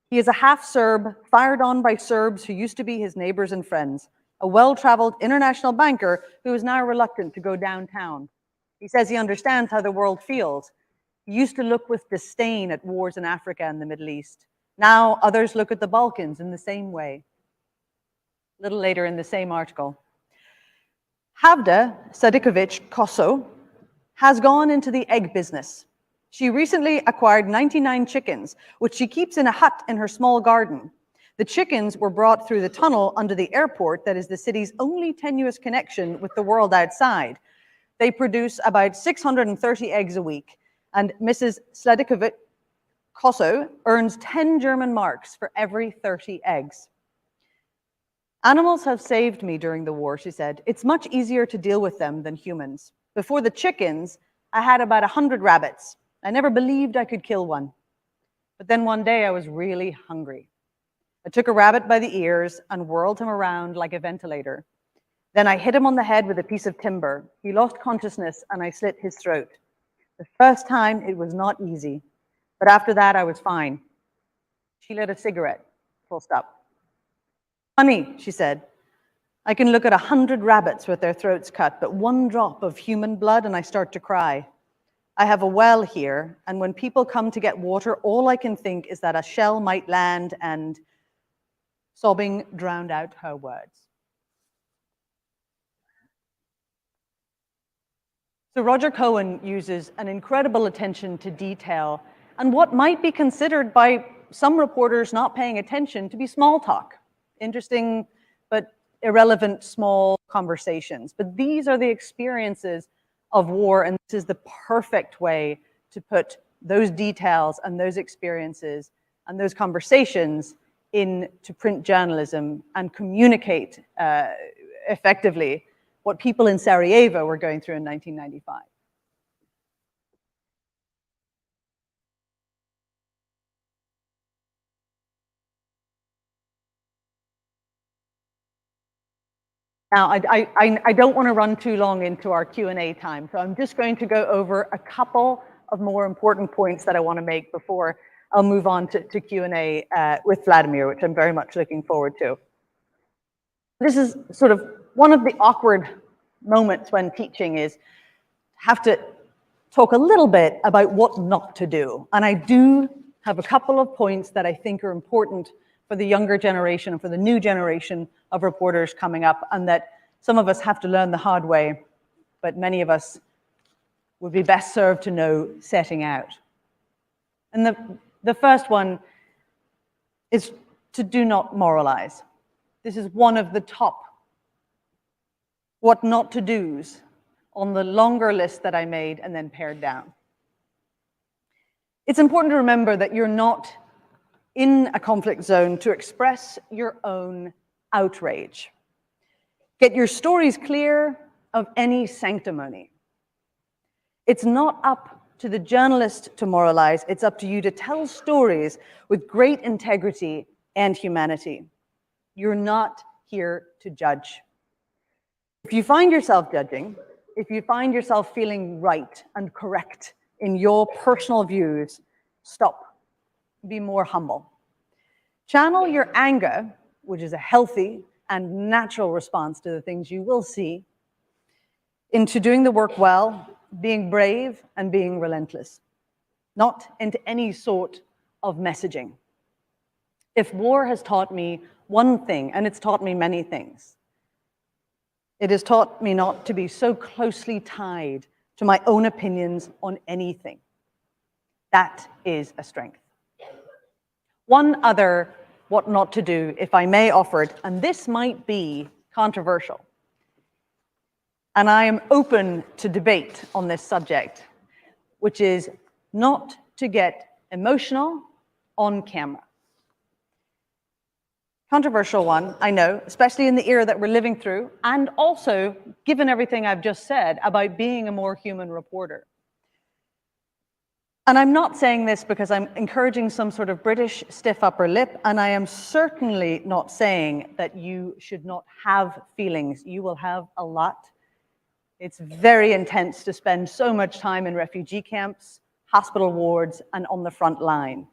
He is a half-Serb, fired on by Serbs who used to be his neighbors and friends, a well-traveled international banker who is now reluctant to go downtown. He says he understands how the world feels. He used to look with disdain at wars in Africa and the Middle East. Now others look at the Balkans in the same way. A little later in the same article, Havda Sadikovic-Koso has gone into the egg business. She recently acquired 99 chickens, which she keeps in a hut in her small garden. The chickens were brought through the tunnel under the airport that is the city's only tenuous connection with the world outside. They produce about 630 eggs a week, and Mrs. Sladikovic-Koso earns 10 German marks for every 30 eggs. Animals have saved me during the war, she said. It's much easier to deal with them than humans. Before the chickens, I had about 100 rabbits. I never believed I could kill one. But then one day I was really hungry. I took a rabbit by the ears and whirled him around like a ventilator. Then I hit him on the head with a piece of timber. He lost consciousness and I slit his throat. The first time it was not easy, but after that I was fine. She lit a cigarette, full stop. Honey, she said, I can look at 100 rabbits with their throats cut, but one drop of human blood and I start to cry. I have a well here, and when people come to get water, all I can think is that a shell might land and sobbing drowned out her words. So Roger Cohen uses an incredible attention to detail and what might be considered by some reporters not paying attention to be small talk. Interesting but irrelevant small conversations. But these are the experiences of war, and this is the perfect way to put those details and those experiences and those conversations into print journalism and communicate effectively what people in Sarajevo were going through in 1995. Now, I don't want to run too long into our Q&A time, so I'm just going to go over a couple of more important points that I want to make before I'll move on to Q&A with Vladimir, which I'm very much looking forward to. This is sort of one of the awkward moments when teaching is have to talk a little bit about what not to do. And I do have a couple of points that I think are important for the younger generation and for the new generation of reporters coming up, and that some of us have to learn the hard way, but many of us would be best served to know setting out. And the first one is to do not moralize. This is one of the top what not to do's on the longer list that I made and then pared down. It's important to remember that you're not in a conflict zone to express your own outrage. Get your stories clear of any sanctimony. It's not up to the journalist to moralize, it's up to you to tell stories with great integrity and humanity. You're not here to judge. If you find yourself judging, if you find yourself feeling right and correct in your personal views, stop. Be more humble. Channel your anger, which is a healthy and natural response to the things you will see, into doing the work well, being brave, and being relentless, not into any sort of messaging. If war has taught me one thing, and it's taught me many things, it has taught me not to be so closely tied to my own opinions on anything. That is a strength. One other what not to do, if I may offer it, and this might be controversial, and I am open to debate on this subject, which is not to get emotional on camera. Controversial one, I know, especially in the era that we're living through, and also given everything I've just said about being a more human reporter. And I'm not saying this because I'm encouraging some sort of British stiff upper lip, and I am certainly not saying that you should not have feelings. You will have a lot. It's very intense to spend so much time in refugee camps, hospital wards, and on the front line.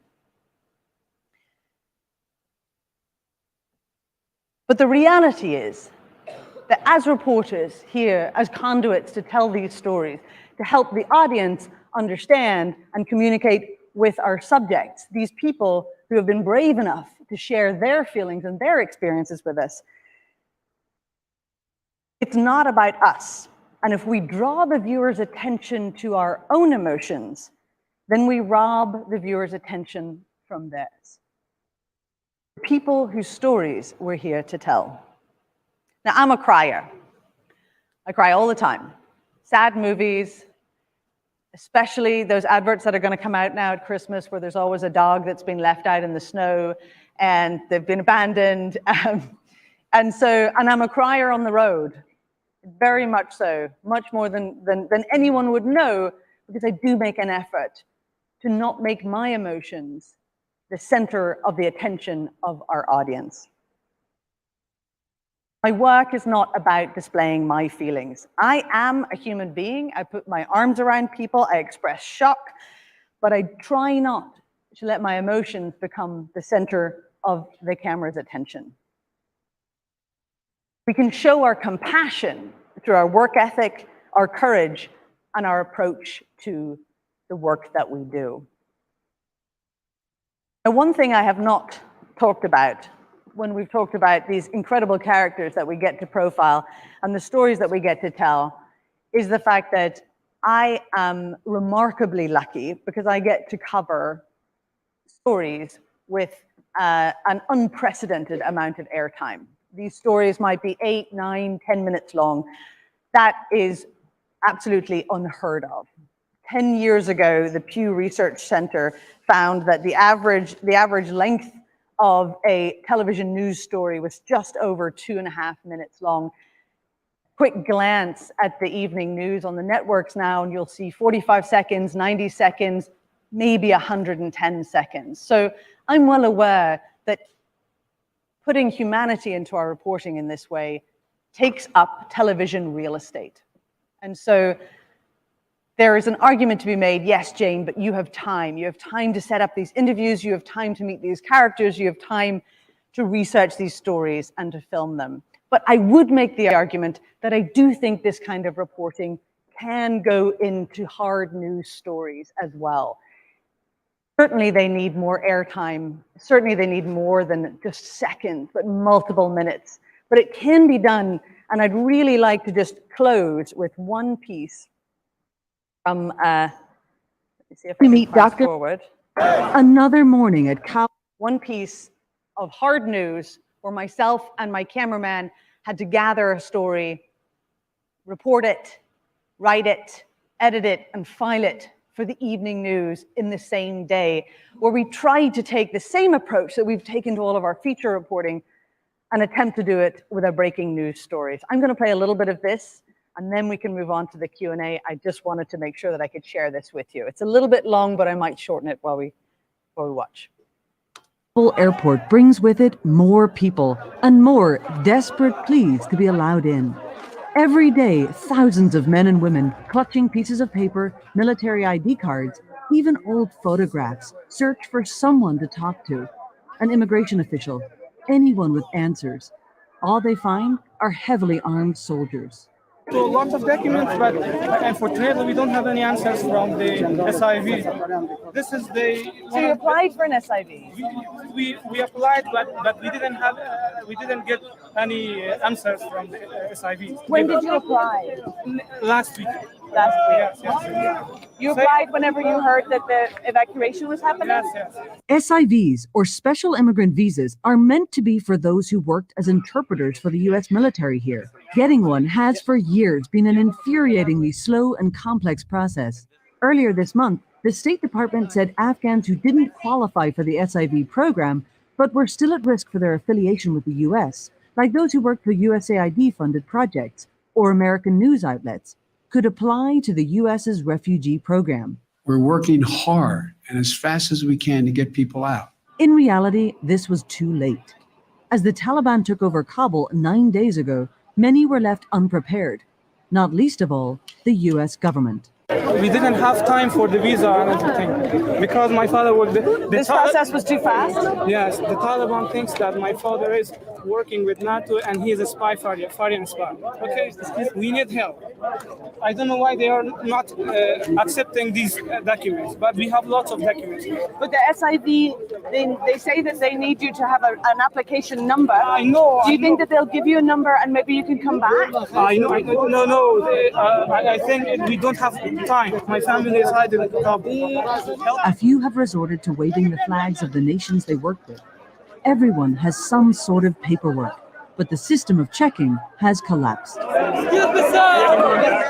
But the reality is that as reporters here, as conduits to tell these stories, to help the audience understand and communicate with our subjects, these people who have been brave enough to share their feelings and their experiences with us. It's not about us. And if we draw the viewer's attention to our own emotions, then we rob the viewer's attention from theirs. People whose stories we're here to tell. Now, I'm a crier. I cry all the time. Sad movies, especially those adverts that are going to come out now at Christmas where there's always a dog that's been left out in the snow and they've been abandoned. And I'm a crier on the road, very much so, much more than anyone would know, because I do make an effort to not make my emotions the center of the attention of our audience. My work is not about displaying my feelings. I am a human being. I put my arms around people. I express shock, but I try not to let my emotions become the center of the camera's attention. We can show our compassion through our work ethic, our courage, and our approach to the work that we do. Now, one thing I have not talked about when we've talked about these incredible characters that we get to profile and the stories that we get to tell is the fact that I am remarkably lucky because I get to cover stories with an unprecedented amount of airtime. These stories might be 8, 9, 10 minutes long. That is absolutely unheard of. 10 years ago, the Pew Research Center found that the average length of a television news story was just over 2.5 minutes long. Quick glance at the evening news on the networks now, and you'll see 45 seconds, 90 seconds, maybe 110 seconds. So I'm well aware that putting humanity into our reporting in this way takes up television real estate. And so there is an argument to be made, yes, Jane, but you have time. You have time to set up these interviews. You have time to meet these characters. You have time to research these stories and to film them. But I would make the argument that I do think this kind of reporting can go into hard news stories as well. Certainly they need more airtime. Certainly they need more than just seconds, but multiple minutes. But it can be done, and I'd really like to just close with one piece from, let me see if I can fast forward. Another morning at Cal. One piece of hard news where myself and my cameraman had to gather a story, report it, write it, edit it, and file it for the evening news in the same day, where we tried to take the same approach that we've taken to all of our feature reporting and attempt to do it with our breaking news stories. I'm going to play a little bit of this, and then we can move on to the Q&A. I just wanted to make sure that I could share this with you. It's a little bit long, but I might shorten it while we watch. Kabul airport brings with it more people and more desperate pleas to be allowed in. Every day, thousands of men and women clutching pieces of paper, military ID cards, even old photographs, search for someone to talk to. An immigration official, anyone with answers. All they find are heavily armed soldiers. So lots of documents, but unfortunately we don't have any answers from the SIV. This is the. So you applied for an SIV? We applied, but we didn't get any answers from the SIV. When did you apply? Last week. Last week. Yes. You applied whenever you heard that the evacuation was happening? Yes. SIVs, or special immigrant visas, are meant to be for those who worked as interpreters for the U.S. military here. Getting one has for years been an infuriatingly slow and complex process. Earlier this month, the State Department said Afghans who didn't qualify for the SIV program, but were still at risk for their affiliation with the U.S., like those who worked for USAID-funded projects or American news outlets, could apply to the U.S.'s refugee program. We're working hard and as fast as we can to get people out. In reality, this was too late. As the Taliban took over Kabul 9 days ago, many were left unprepared, not least of all, the U.S. government. We didn't have time for the visa and everything because my father was This process was too fast? Yes, the Taliban thinks that my father is working with NATO and he is a spy, foreign spy. Okay, we need help. I don't know why they are not accepting these documents, but we have lots of documents. But the SIV, they say that they need you to have an application number. I know. Do you think that they'll give you a number and maybe you can come back? I know. I think we don't have time. My family is hiding in Kabul. A few have resorted to waving the flags of the nations they work with. Everyone has some sort of paperwork, but the system of checking has collapsed.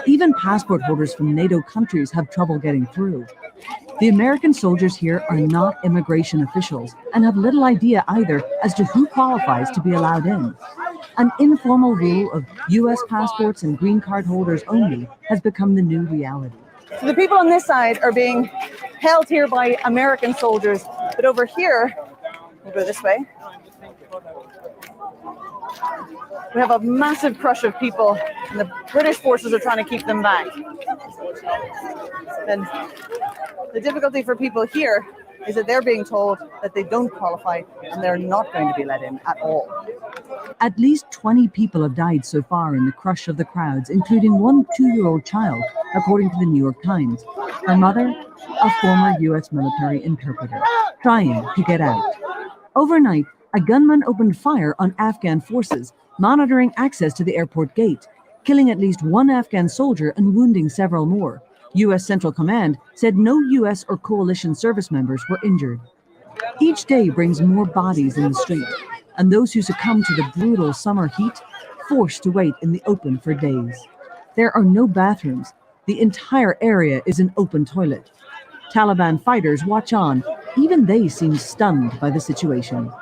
Even passport holders from NATO countries have trouble getting through. The American soldiers here are not immigration officials and have little idea either as to who qualifies to be allowed in. An informal rule of U.S. passports and green card holders only has become the new reality. So the people on this side are being held here by American soldiers, but over here, we'll go this way, we have a massive crush of people, and the British forces are trying to keep them back. And the difficulty for people here is that they're being told that they don't qualify and they're not going to be let in at all. At least 20 people have died so far in the crush of the crowds, including one 2-year-old child, according to the New York Times. Her mother, a former U.S. military interpreter, trying to get out. Overnight, a gunman opened fire on Afghan forces, monitoring access to the airport gate, killing at least one Afghan soldier and wounding several more. U.S. Central Command said no U.S. or coalition service members were injured. Each day brings more bodies in the street, and those who succumb to the brutal summer heat forced to wait in the open for days. There are no bathrooms. The entire area is an open toilet. Taliban fighters watch on. Even they seem stunned by the situation.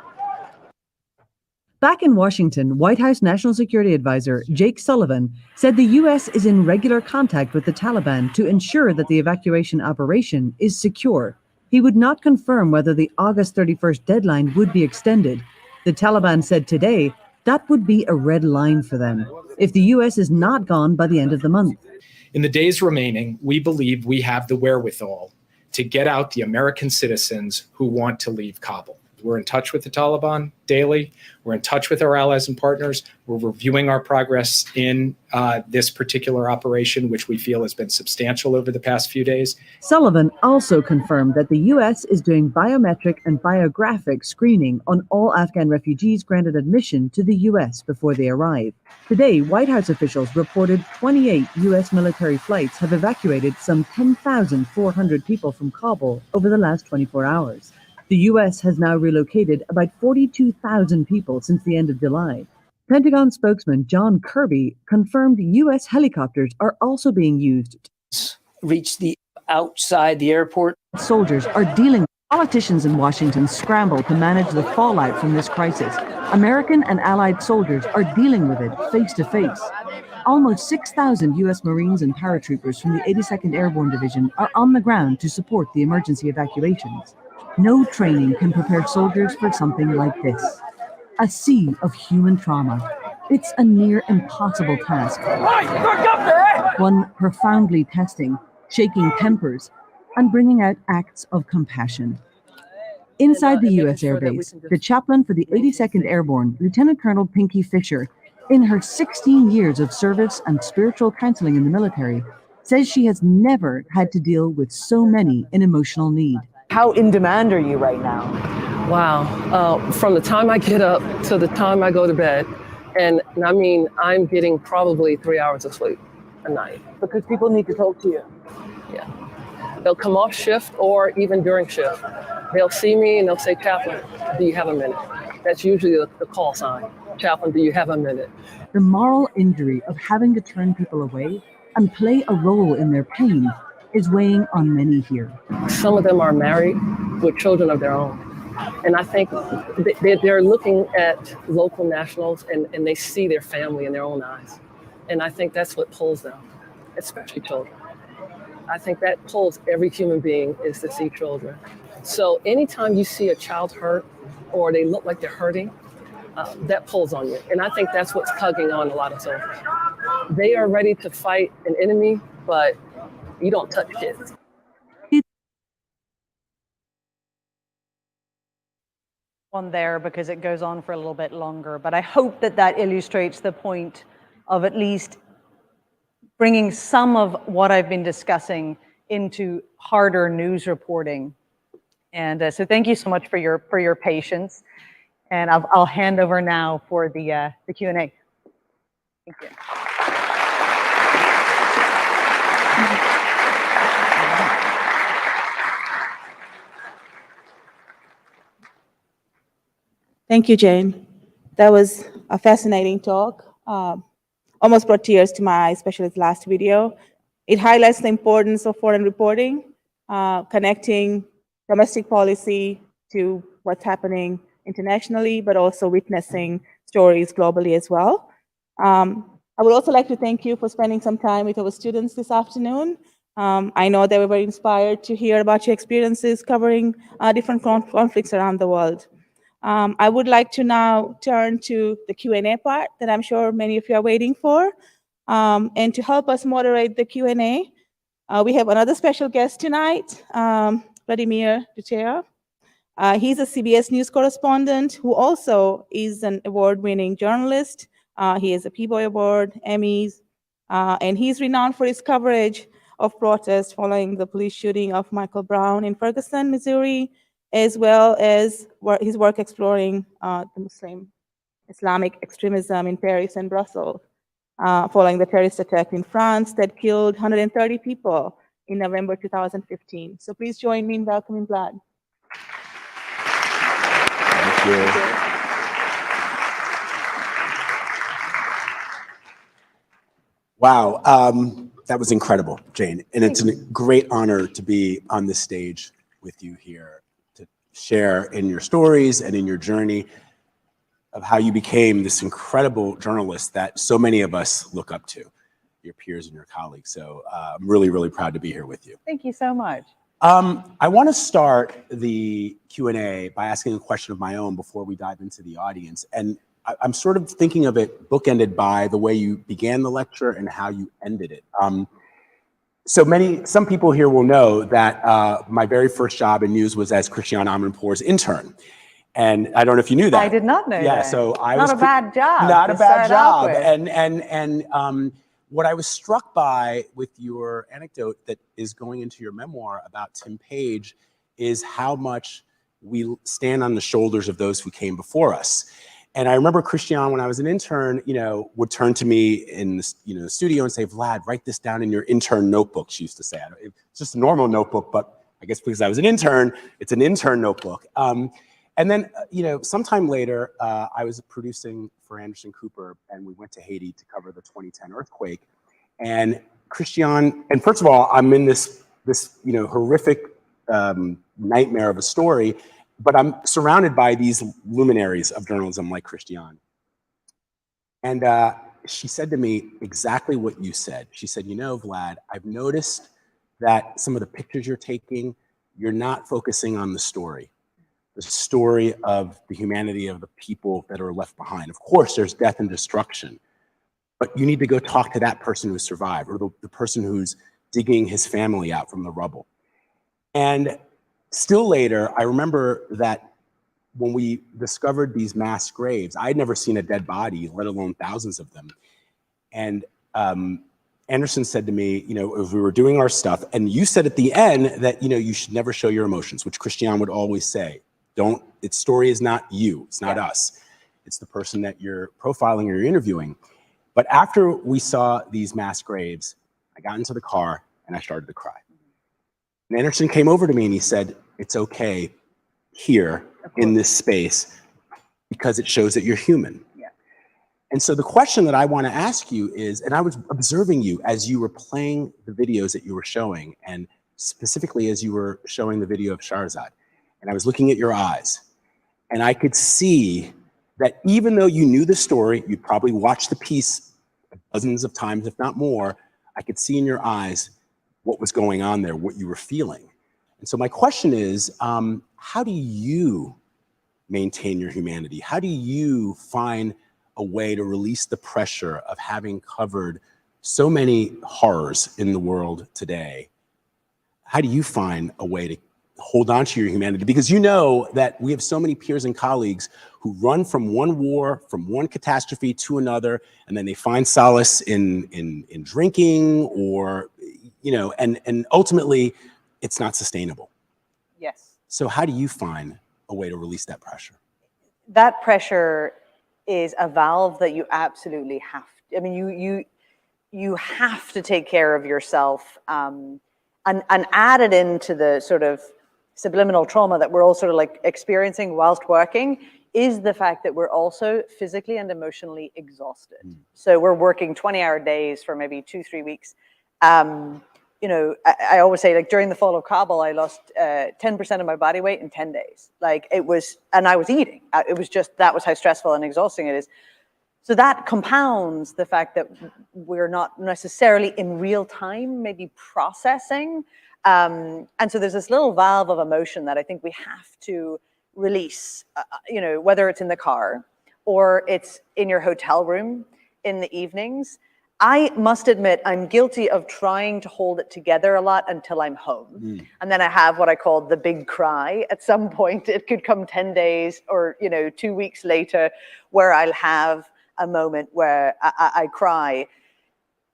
Back in Washington, White House National Security Advisor Jake Sullivan said the U.S. is in regular contact with the Taliban to ensure that the evacuation operation is secure. He would not confirm whether the August 31st deadline would be extended. The Taliban said today that would be a red line for them if the U.S. is not gone by the end of the month. In the days remaining, we believe we have the wherewithal to get out the American citizens who want to leave Kabul. We're in touch with the Taliban daily. We're in touch with our allies and partners. We're reviewing our progress in this particular operation, which we feel has been substantial over the past few days. Sullivan also confirmed that the U.S. is doing biometric and biographic screening on all Afghan refugees granted admission to the U.S. before they arrive. Today, White House officials reported 28 U.S. military flights have evacuated some 10,400 people from Kabul over the last 24 hours. The U.S. has now relocated about 42,000 people since the end of July. Pentagon spokesman John Kirby confirmed U.S. helicopters are also being used to reach the outside the airport. Soldiers are dealing. Politicians in Washington scramble to manage the fallout from this crisis. American and allied soldiers are dealing with it face to face. Almost 6,000 U.S. Marines and paratroopers from the 82nd Airborne Division are on the ground to support the emergency evacuations. No training can prepare soldiers for something like this. A sea of human trauma. It's a near impossible task. One profoundly testing, shaking tempers, and bringing out acts of compassion. Inside the U.S. Air Base, the chaplain for the 82nd Airborne, Lieutenant Colonel Pinky Fisher, in her 16 years of service and spiritual counseling in the military, says she has never had to deal with so many in emotional need. How in demand are you right now? Wow. From the time I get up to the time I go to bed, and I mean, I'm getting probably 3 hours of sleep a night. Because people need to talk to you. Yeah. They'll come off shift or even during shift. They'll see me and they'll say, Chaplain, do you have a minute? That's usually the call sign. Chaplain, do you have a minute? The moral injury of having to turn people away and play a role in their pain is weighing on many here. Some of them are married with children of their own. And I think they're looking at local nationals and they see their family in their own eyes. And I think that's what pulls them, especially children. I think that pulls every human being is to see children. So anytime you see a child hurt or they look like they're hurting, that pulls on you. And I think that's what's tugging on a lot of soldiers. They are ready to fight an enemy, but You don't touch kids. One there because it goes on for a little bit longer, but I hope that that illustrates the point of at least bringing some of what I've been discussing into harder news reporting. And so thank you so much for your patience. And I'll hand over now for the Q&A. Thank you. Thank you, Jane. That was a fascinating talk. Almost brought tears to my eyes, especially the last video. It highlights the importance of foreign reporting, connecting domestic policy to what's happening internationally, but also witnessing stories globally as well. I would also like to thank you for spending some time with our students this afternoon. I know they were very inspired to hear about your experiences covering different conflicts around the world. I would like to now turn to the Q&A part that I'm sure many of you are waiting for. And to help us moderate the Q&A, we have another special guest tonight, Vladimir Duteya. He's a CBS News correspondent who also is an award-winning journalist. He has a Peabody Award, Emmys, and he's renowned for his coverage of protests following the police shooting of Michael Brown in Ferguson, Missouri, as well as his work exploring the Islamic extremism in Paris and Brussels, following the terrorist attack in France that killed 130 people in November 2015. So please join me in welcoming Vlad. Thank you. Wow, that was incredible, Jane. And it's a great honor to be on this stage with you here to share in your stories and in your journey of how you became this incredible journalist that so many of us look up to, your peers and your colleagues. So I'm really, really proud to be here with you. Thank you so much. I want to start the Q&A by asking a question of my own before we dive into the audience. And I'm sort of thinking of it bookended by the way you began the lecture and how you ended it. Some people here will know that my very first job in news was as Christiane Amanpour's intern. And I don't know if you knew that. I did not know that. Yeah, so I was not a bad job. Not a bad job. And And what I was struck by with your anecdote that is going into your memoir about Tim Page is how much we stand on the shoulders of those who came before us. And I remember Christiane, when I was an intern, would turn to me in the studio and say, Vlad, write this down in your intern notebook, she used to say. It's just a normal notebook, but I guess because I was an intern, it's an intern notebook. And then, sometime later, I was producing for Anderson Cooper, and we went to Haiti to cover the 2010 earthquake. And Christiane, and first of all, I'm in this horrific nightmare of a story, but I'm surrounded by these luminaries of journalism like Christiane. And she said to me exactly what you said. She said, Vlad, I've noticed that some of the pictures you're taking, you're not focusing on the story of the humanity of the people that are left behind. Of course, there's death and destruction, but you need to go talk to that person who survived or the person who's digging his family out from the rubble. And still later, I remember that when we discovered these mass graves, I'd never seen a dead body, let alone thousands of them. And Anderson said to me, as we were doing our stuff, and you said at the end that, you should never show your emotions, which Christiane would always say. Its story is not you, it's not us. It's the person that you're profiling or you're interviewing. But after we saw these mass graves, I got into the car and I started to cry. And Anderson came over to me and he said, it's okay here in this space because it shows that you're human. Yeah. And so the question that I want to ask you is, and I was observing you as you were playing the videos that you were showing, and specifically as you were showing the video of Shahrazad, and I was looking at your eyes, and I could see that even though you knew the story, you probably watched the piece dozens of times, if not more, I could see in your eyes what was going on there, what you were feeling. And so my question is, how do you maintain your humanity? How do you find a way to release the pressure of having covered so many horrors in the world today how do you find a way to hold on to your humanity? Because you know that we have so many peers and colleagues who run from one war, from one catastrophe to another, and then they find solace in drinking, or, you know, and ultimately it's not sustainable. Yes. So how do you find a way to release that pressure? That pressure is a valve that you absolutely have to, I mean, you have to take care of yourself, and add it into the sort of subliminal trauma that we're all sort of like experiencing whilst working, is the fact that we're also physically and emotionally exhausted. So we're working 20-hour days for maybe 2-3 weeks. You know, I always say, like, during the fall of Kabul, I lost 10% of my body weight in 10 days. Like, it was, and I was eating. It was just, that was how stressful and exhausting it is. So that compounds the fact that we're not necessarily in real time, maybe processing. And so there's this little valve of emotion that I think we have to release, you know, whether it's in the car or it's in your hotel room in the evenings. I must admit, I'm guilty of trying to hold it together a lot until I'm home. And then I have what I call the big cry. At some point, it could come 10 days or, you know, 2 weeks later, where I'll have a moment where I cry.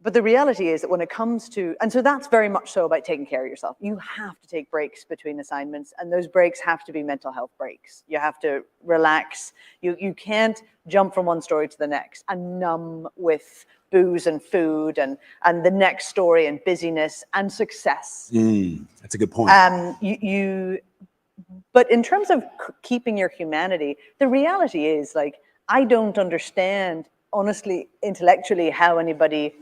But the reality is that when it comes to, and so that's very much so about taking care of yourself. You have to take breaks between assignments, and those breaks have to be mental health breaks. You have to relax. You can't jump from one story to the next and numb with booze and food and the next story and busyness and success. That's a good point. But in terms of keeping your humanity, the reality is, like, I don't understand, honestly, intellectually, how anybody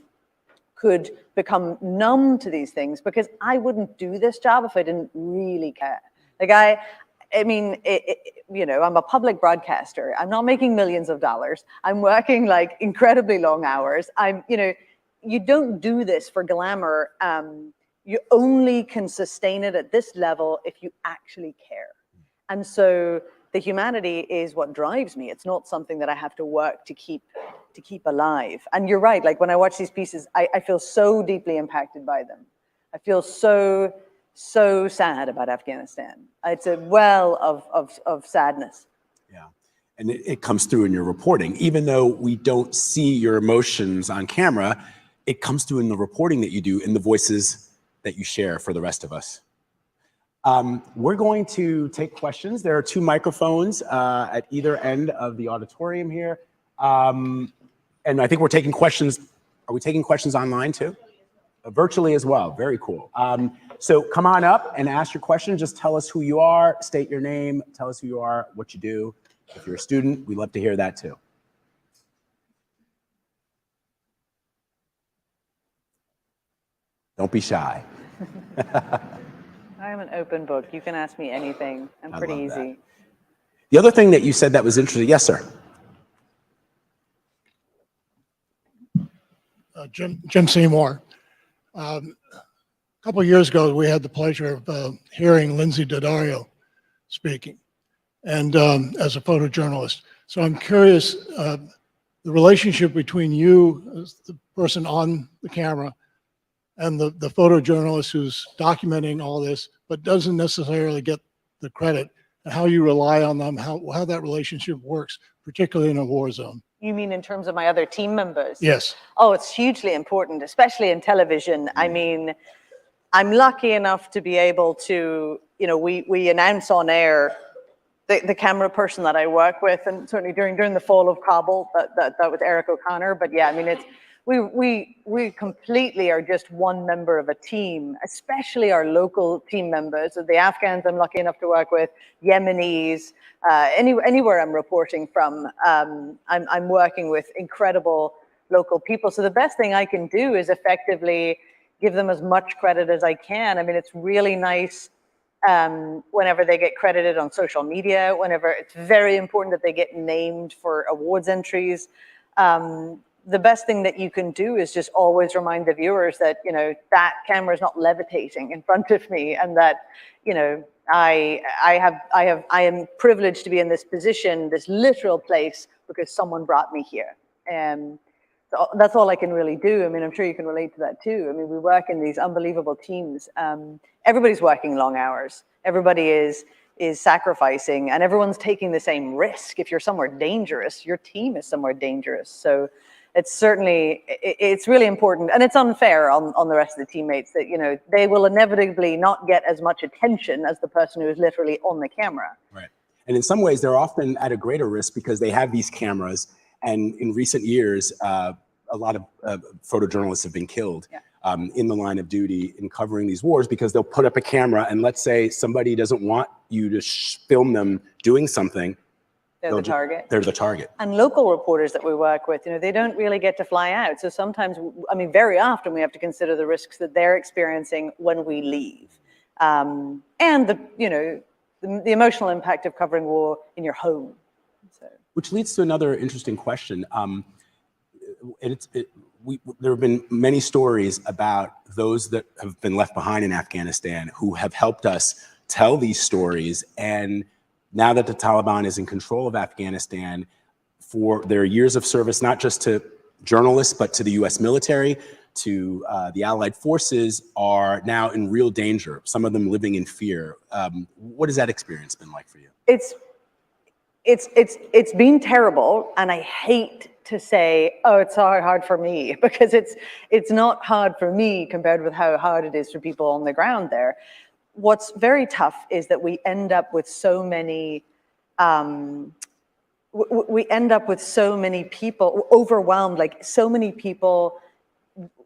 could become numb to these things, because I wouldn't do this job if I didn't really care. Like, I mean, you know, I'm a public broadcaster. I'm not making millions of dollars. I'm working like incredibly long hours. You know, you don't do this for glamour. You only can sustain it at this level if you actually care. And so the humanity is what drives me. It's not something that I have to work to keep alive. And you're right, like, when I watch these pieces, I feel so deeply impacted by them. I feel so sad about Afghanistan. It's a well of sadness. Yeah, and it comes through in your reporting. Even though we don't see your emotions on camera, it comes through in the reporting that you do, in the voices that you share for the rest of us. We're going to take questions. There are 2 microphones at either end of the auditorium here. And I think we're taking questions. Are we taking questions online too? Virtually as well. Very cool. So come on up and ask your question. Just tell us who you are, state your name, tell us who you are, what you do. If you're a student, we'd love to hear that too. Don't be shy. I am an open book. You can ask me anything. I'm pretty easy. The other thing that you said that was interesting. Yes, sir. Jim Seymour. A couple of years ago, we had the pleasure of hearing Lindsay Daddario speaking, and as a photojournalist. So I'm curious, the relationship between you as the person on the camera and the photojournalist who's documenting all this, but doesn't necessarily get the credit, and how you rely on them, how that relationship works, particularly in a war zone. You mean in terms of my other team members? Yes. Oh, it's hugely important, especially in television. I mean, I'm lucky enough to be able to, you know, we announce on air the camera person that I work with, and certainly during the fall of Kabul, that was Eric O'Connor. But yeah, I mean, it's we completely are just one member of a team, especially our local team members. So the Afghans I'm lucky enough to work with, Yemenis, anywhere I'm reporting from, I'm working with incredible local people. So the best thing I can do is effectively give them as much credit as I can. I mean, it's really nice whenever they get credited on social media, whenever it's very important that they get named for awards entries. The best thing that you can do is just always remind the viewers that, you know, that camera is not levitating in front of me, and that, you know, I am privileged to be in this position, this literal place, because someone brought me here. So that's all I can really do. I mean, I'm sure you can relate to that too. I mean, we work in these unbelievable teams. Everybody's working long hours. Everybody is sacrificing, and everyone's taking the same risk. If you're somewhere dangerous, your team is somewhere dangerous. So it's certainly, it's really important, and it's unfair on the rest of the teammates that, you know, they will inevitably not get as much attention as the person who is literally on the camera. Right. And in some ways, they're often at a greater risk because they have these cameras. And in recent years, a lot of photojournalists have been killed in the line of duty in covering these wars because they'll put up a camera and let's say somebody doesn't want you to film them doing something. They're the target. They're the target. And local reporters that we work with, you know, they don't really get to fly out. So sometimes, I mean, very often we have to consider the risks that they're experiencing when we leave. And the, you know, the emotional impact of covering war in your home. So. Which leads to another interesting question. There have been many stories about those that have been left behind in Afghanistan who have helped us tell these stories. And now that the Taliban is in control of Afghanistan, for their years of service, not just to journalists, but to the US military, to the allied forces, are now in real danger, some of them living in fear. What has that experience been like for you? It's been terrible, and I hate to say, oh, it's so hard for me, because it's not hard for me compared with how hard it is for people on the ground there. What's very tough is that we end up with so many people overwhelmed, like so many people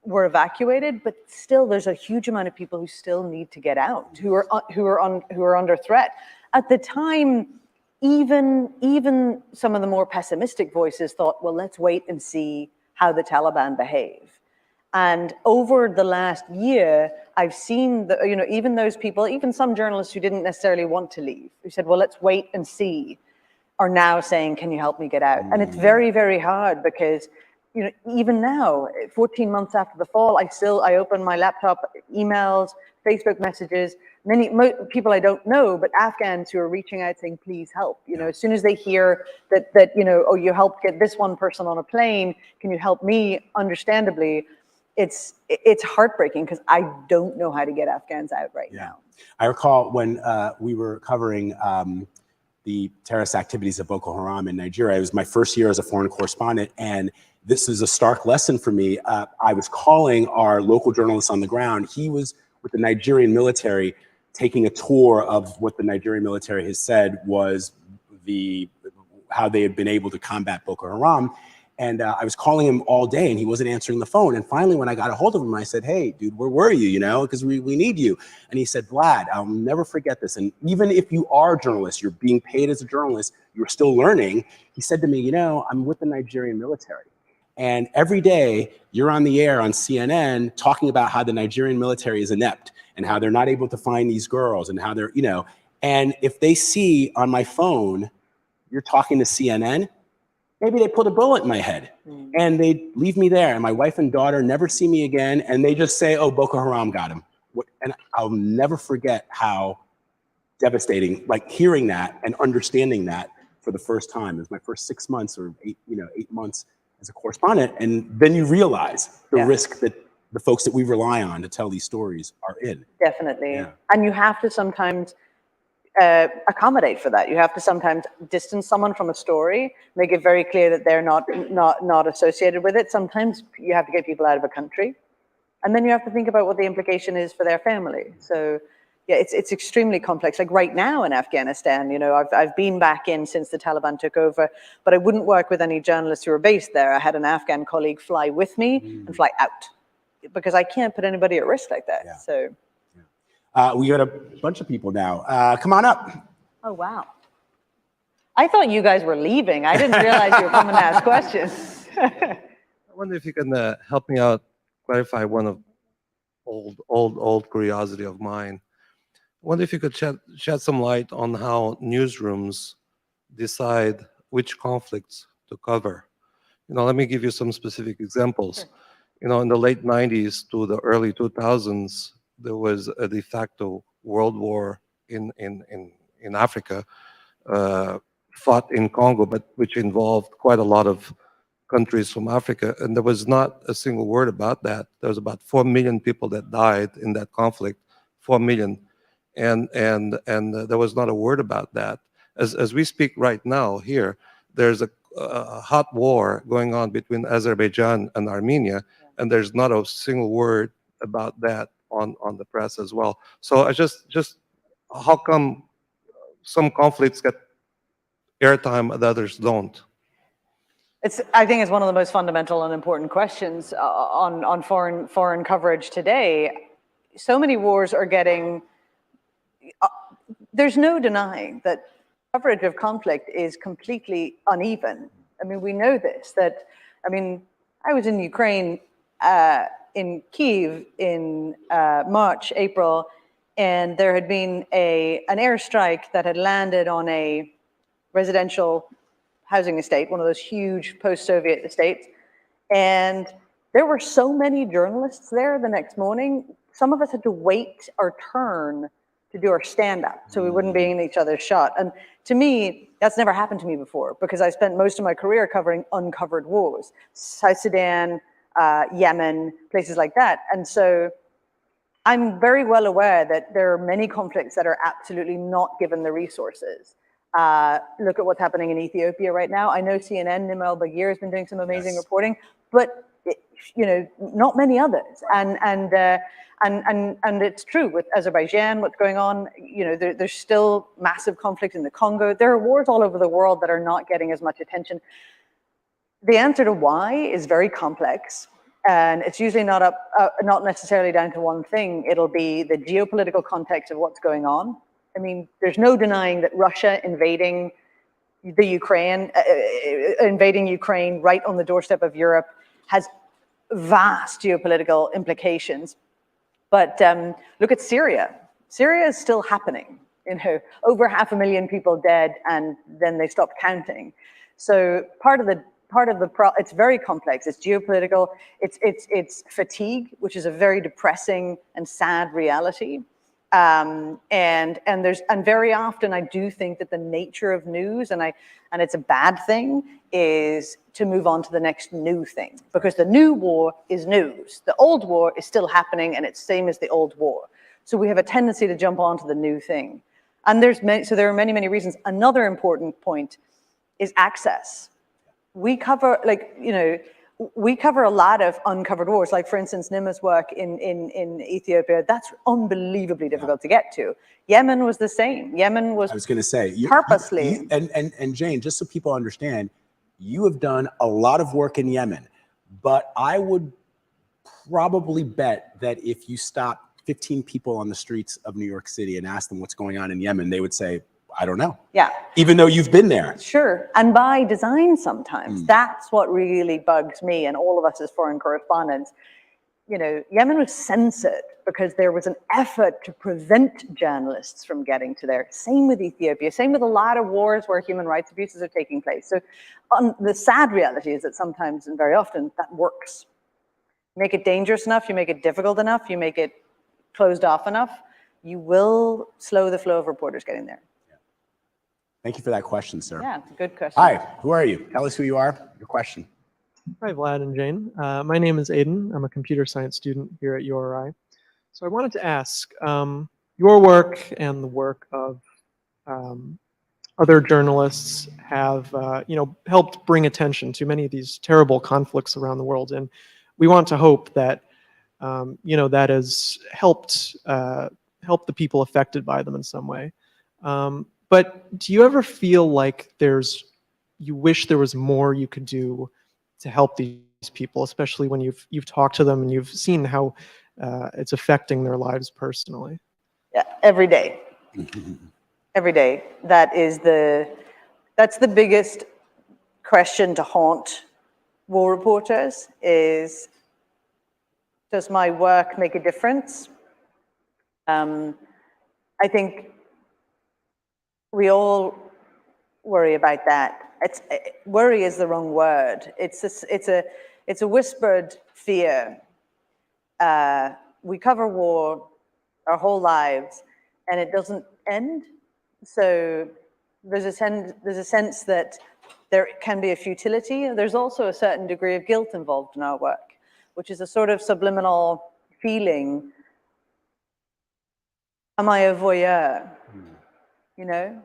were evacuated, but still there's a huge amount of people who still need to get out, who are under threat. At the time, even some of the more pessimistic voices thought, well, let's wait and see how the Taliban behave. And over the last year, I've seen that, you know, even those people, even some journalists who didn't necessarily want to leave, who said, well, let's wait and see, are now saying, can you help me get out? And it's very, very hard because, you know, even now, 14 months after the fall, I open my laptop, emails, Facebook messages, many people I don't know, but Afghans who are reaching out saying, please help. You know, as soon as they hear that, you know, oh, you helped get this one person on a plane, can you help me? Understandably, it's heartbreaking because I don't know how to get Afghans out right now. I recall when we were covering the terrorist activities of Boko Haram in Nigeria. It was my first year as a foreign correspondent, and this is a stark lesson for me. I was calling our local journalist on the ground. He was with the Nigerian military taking a tour of what the Nigerian military has said was how they had been able to combat Boko Haram. And I was calling him all day and he wasn't answering the phone. And finally, when I got a hold of him, I said, hey, dude, where were you? You know, because we need you. And he said, Vlad, I'll never forget this. And even if you are a journalist, you're being paid as a journalist, you're still learning. He said to me, you know, I'm with the Nigerian military. And every day you're on the air on CNN talking about how the Nigerian military is inept and how they're not able to find these girls and how they're, you know, and if they see on my phone, you're talking to CNN, maybe they put a bullet in my head and they leave me there. And my wife and daughter never see me again. And they just say, oh, Boko Haram got him. And I'll never forget how devastating, like hearing that and understanding that for the first time. It was my first 6 months or 8 months as a correspondent. And then you realize the risk that the folks that we rely on to tell these stories are in. Definitely. Yeah. And you have to sometimes accommodate for that. You have to sometimes distance someone from a story, make it very clear that they're not associated with it. Sometimes you have to get people out of a country. And then you have to think about what the implication is for their family. So yeah, it's extremely complex. Like right now in Afghanistan, you know, I've been back in since the Taliban took over, but I wouldn't work with any journalists who are based there. I had an Afghan colleague fly with me and fly out because I can't put anybody at risk like that. Yeah. So. We got a bunch of people now. Come on up. Oh, wow. I thought you guys were leaving. I didn't realize you were coming to ask questions. I wonder if you can help me out, clarify one of old curiosity of mine. I wonder if you could shed some light on how newsrooms decide which conflicts to cover. You know, let me give you some specific examples. Sure. You know, in the late 90s to the early 2000s, there was a de facto world war in Africa, fought in Congo, but which involved quite a lot of countries from Africa, and there was not a single word about that. There was about 4 million people that died in that conflict, 4 million, and there was not a word about that. As we speak right now here, there's a hot war going on between Azerbaijan and Armenia, and there's not a single word about that on the press as well. So I just how come some conflicts get airtime and others don't? I think it's one of the most fundamental and important questions on foreign coverage today. So many wars are getting. There's no denying that coverage of conflict is completely uneven. I mean, we know this. I was in Ukraine, in Kyiv in March, April, and there had been an airstrike that had landed on a residential housing estate, one of those huge post-Soviet estates. And there were so many journalists there the next morning. Some of us had to wait our turn to do our stand-up so we wouldn't be in each other's shot. And to me, that's never happened to me before because I spent most of my career covering uncovered wars, South Sudan, Yemen, places like that. And so I'm very well aware that there are many conflicts that are absolutely not given the resources. Look at what's happening in Ethiopia right now. I know CNN, Nimel Bagir has been doing some amazing reporting, but not many others. And it's true with Azerbaijan, what's going on. There's still massive conflict in the Congo. There are wars all over the world that are not getting as much attention. The answer to why is very complex. And it's usually not necessarily down to one thing. It'll be the geopolitical context of what's going on. I mean, there's no denying that Russia invading Ukraine right on the doorstep of Europe has vast geopolitical implications. But look at Syria. Syria is still happening. Over 500,000 people dead, and then they stopped counting. So it's very complex. It's geopolitical. It's fatigue, which is a very depressing and sad reality. And very often I do think that the nature of news, and it's a bad thing, is to move on to the next new thing, because the new war is news. The old war is still happening, and it's same as the old war. So we have a tendency to jump onto the new thing. And there are many, many reasons. Another important point is access. We cover a lot of uncovered wars. Like, for instance, Nima's work in Ethiopia, that's unbelievably difficult to get to. Yemen was the same. Yemen was, I was going to say, purposely. And Jane, just so people understand, you have done a lot of work in Yemen, but I would probably bet that if you stop 15 people on the streets of New York City and ask them what's going on in Yemen, they would say, I don't know. Yeah. Even though you've been there. Sure. And by design sometimes. That's what really bugs me and all of us as foreign correspondents. Yemen was censored because there was an effort to prevent journalists from getting to there. Same with Ethiopia. Same with a lot of wars where human rights abuses are taking place. So the sad reality is that sometimes and very often that works. You make it dangerous enough, you make it difficult enough, you make it closed off enough, you will slow the flow of reporters getting there. Thank you for that question, sir. Yeah, it's a good question. Hi, who are you? Tell us who you are, your question. Hi, Vlad and Jane. My name is Aiden. I'm a computer science student here at URI. So I wanted to ask, your work and the work of other journalists have helped bring attention to many of these terrible conflicts around the world. And we want to hope that that has helped the people affected by them in some way. But do you ever feel like you wish there was more you could do to help these people, especially when you've talked to them and you've seen how it's affecting their lives personally? Yeah, every day. Every day. That's the biggest question to haunt war reporters is, does my work make a difference? I think we all worry about that. Worry is the wrong word. It's a whispered fear. We cover war our whole lives, and it doesn't end. So there's a sense that there can be a futility. There's also a certain degree of guilt involved in our work, which is a sort of subliminal feeling. Am I a voyeur? You know?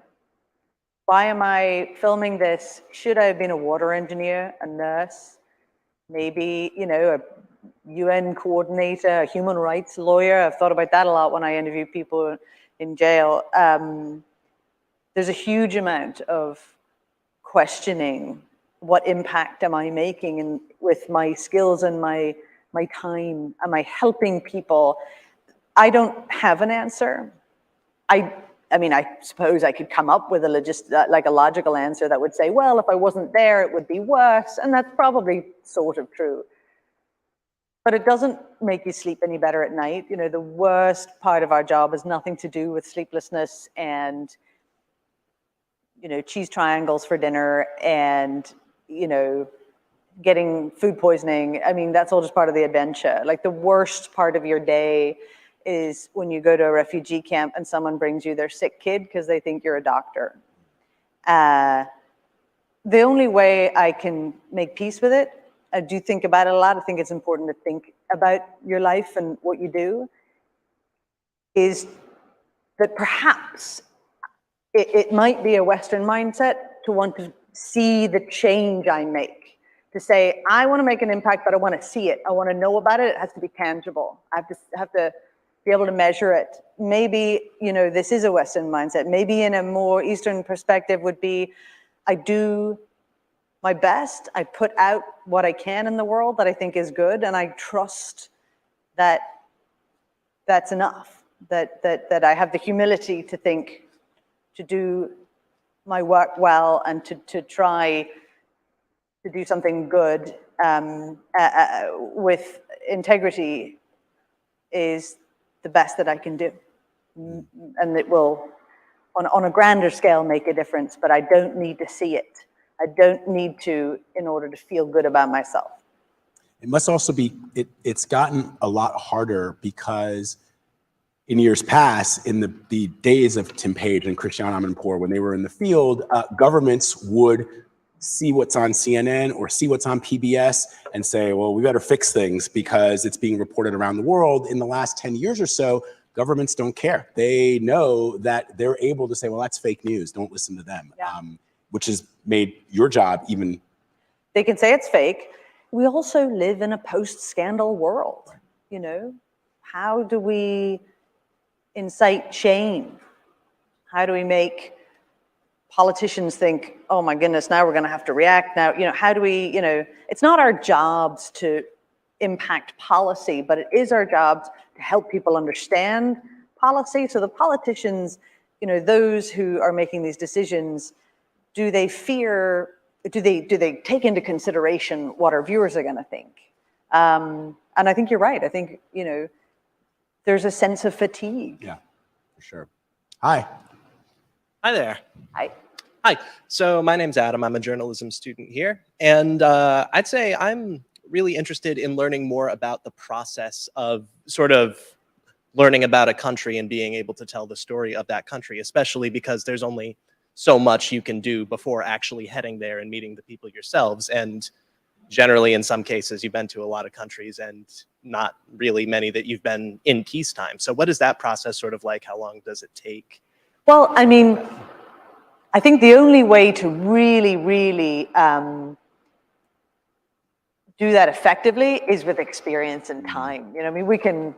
Why am I filming this? Should I have been a water engineer, a nurse, maybe, you know, a UN coordinator, a human rights lawyer? I've thought about that a lot when I interview people in jail. There's a huge amount of questioning. What impact am I making with my skills and my time? Am I helping people? I don't have an answer. I mean, I suppose I could come up with a logical answer that would say, well, if I wasn't there, it would be worse. And that's probably sort of true. But it doesn't make you sleep any better at night. You know, the worst part of our job has nothing to do with sleeplessness and, you know, cheese triangles for dinner and, you know, getting food poisoning. I mean, that's all just part of the adventure. Like, the worst part of your day is when you go to a refugee camp and someone brings you their sick kid because they think you're a doctor. The only way I can make peace with it, I do think about it a lot. I think it's important to think about your life and what you do, is that perhaps it might be a Western mindset to want to see the change I make. To say, I want to make an impact, but I want to see it. I want to know about it. It has to be tangible. I have to be able to measure it. Maybe, you know, this is a Western mindset. Maybe in a more Eastern perspective would be, I do my best. I put out what I can in the world that I think is good, and I trust that that's enough. That I have the humility to think, to do my work well, and to try to do something good with integrity is the best that I can do. And it will, on a grander scale, make a difference, but I don't need to see it. I don't need to in order to feel good about myself. It must also be, it's gotten a lot harder because in years past, in the days of Tim Page and Christiane Amanpour, when they were in the field, governments would see what's on CNN or see what's on PBS and say, well, we better fix things because it's being reported around the world. In the last 10 years or so, governments don't care. They know that they're able to say, well, that's fake news. Don't listen to them, which has made your job even. They can say it's fake. We also live in a post-scandal world, you know? How do we incite shame? How do we make politicians think, oh my goodness, now we're going to have to react now? You know, how do we, you know, it's not our jobs to impact policy, but it is our jobs to help people understand policy. So the politicians, you know, those who are making these decisions, do they take into consideration what our viewers are going to think? And I think you're right. I think, you know, there's a sense of fatigue. Yeah, for sure. Hi. Hi there. Hi. Hi. So my name's Adam. I'm a journalism student here. And I'd say I'm really interested in learning more about the process of sort of learning about a country and being able to tell the story of that country, especially because there's only so much you can do before actually heading there and meeting the people yourselves. And generally, in some cases, you've been to a lot of countries and not really many that you've been in peacetime. So what is that process sort of like? How long does it take? Well, I mean, I think the only way to really, really do that effectively is with experience and time. You know, I mean, we can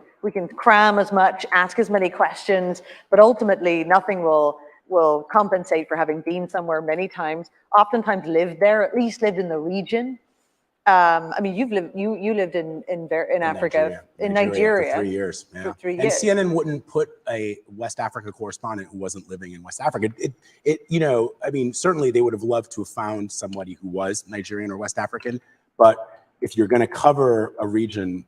cram as much, ask as many questions, but ultimately nothing will compensate for having been somewhere many times, oftentimes lived there, at least lived in the region. I mean, you lived in Africa, in Nigeria for 3 years. Yeah. For 3 And years. CNN wouldn't put a West Africa correspondent who wasn't living in West Africa. You know, I mean, certainly they would have loved to have found somebody who was Nigerian or West African, but if you're going to cover a region,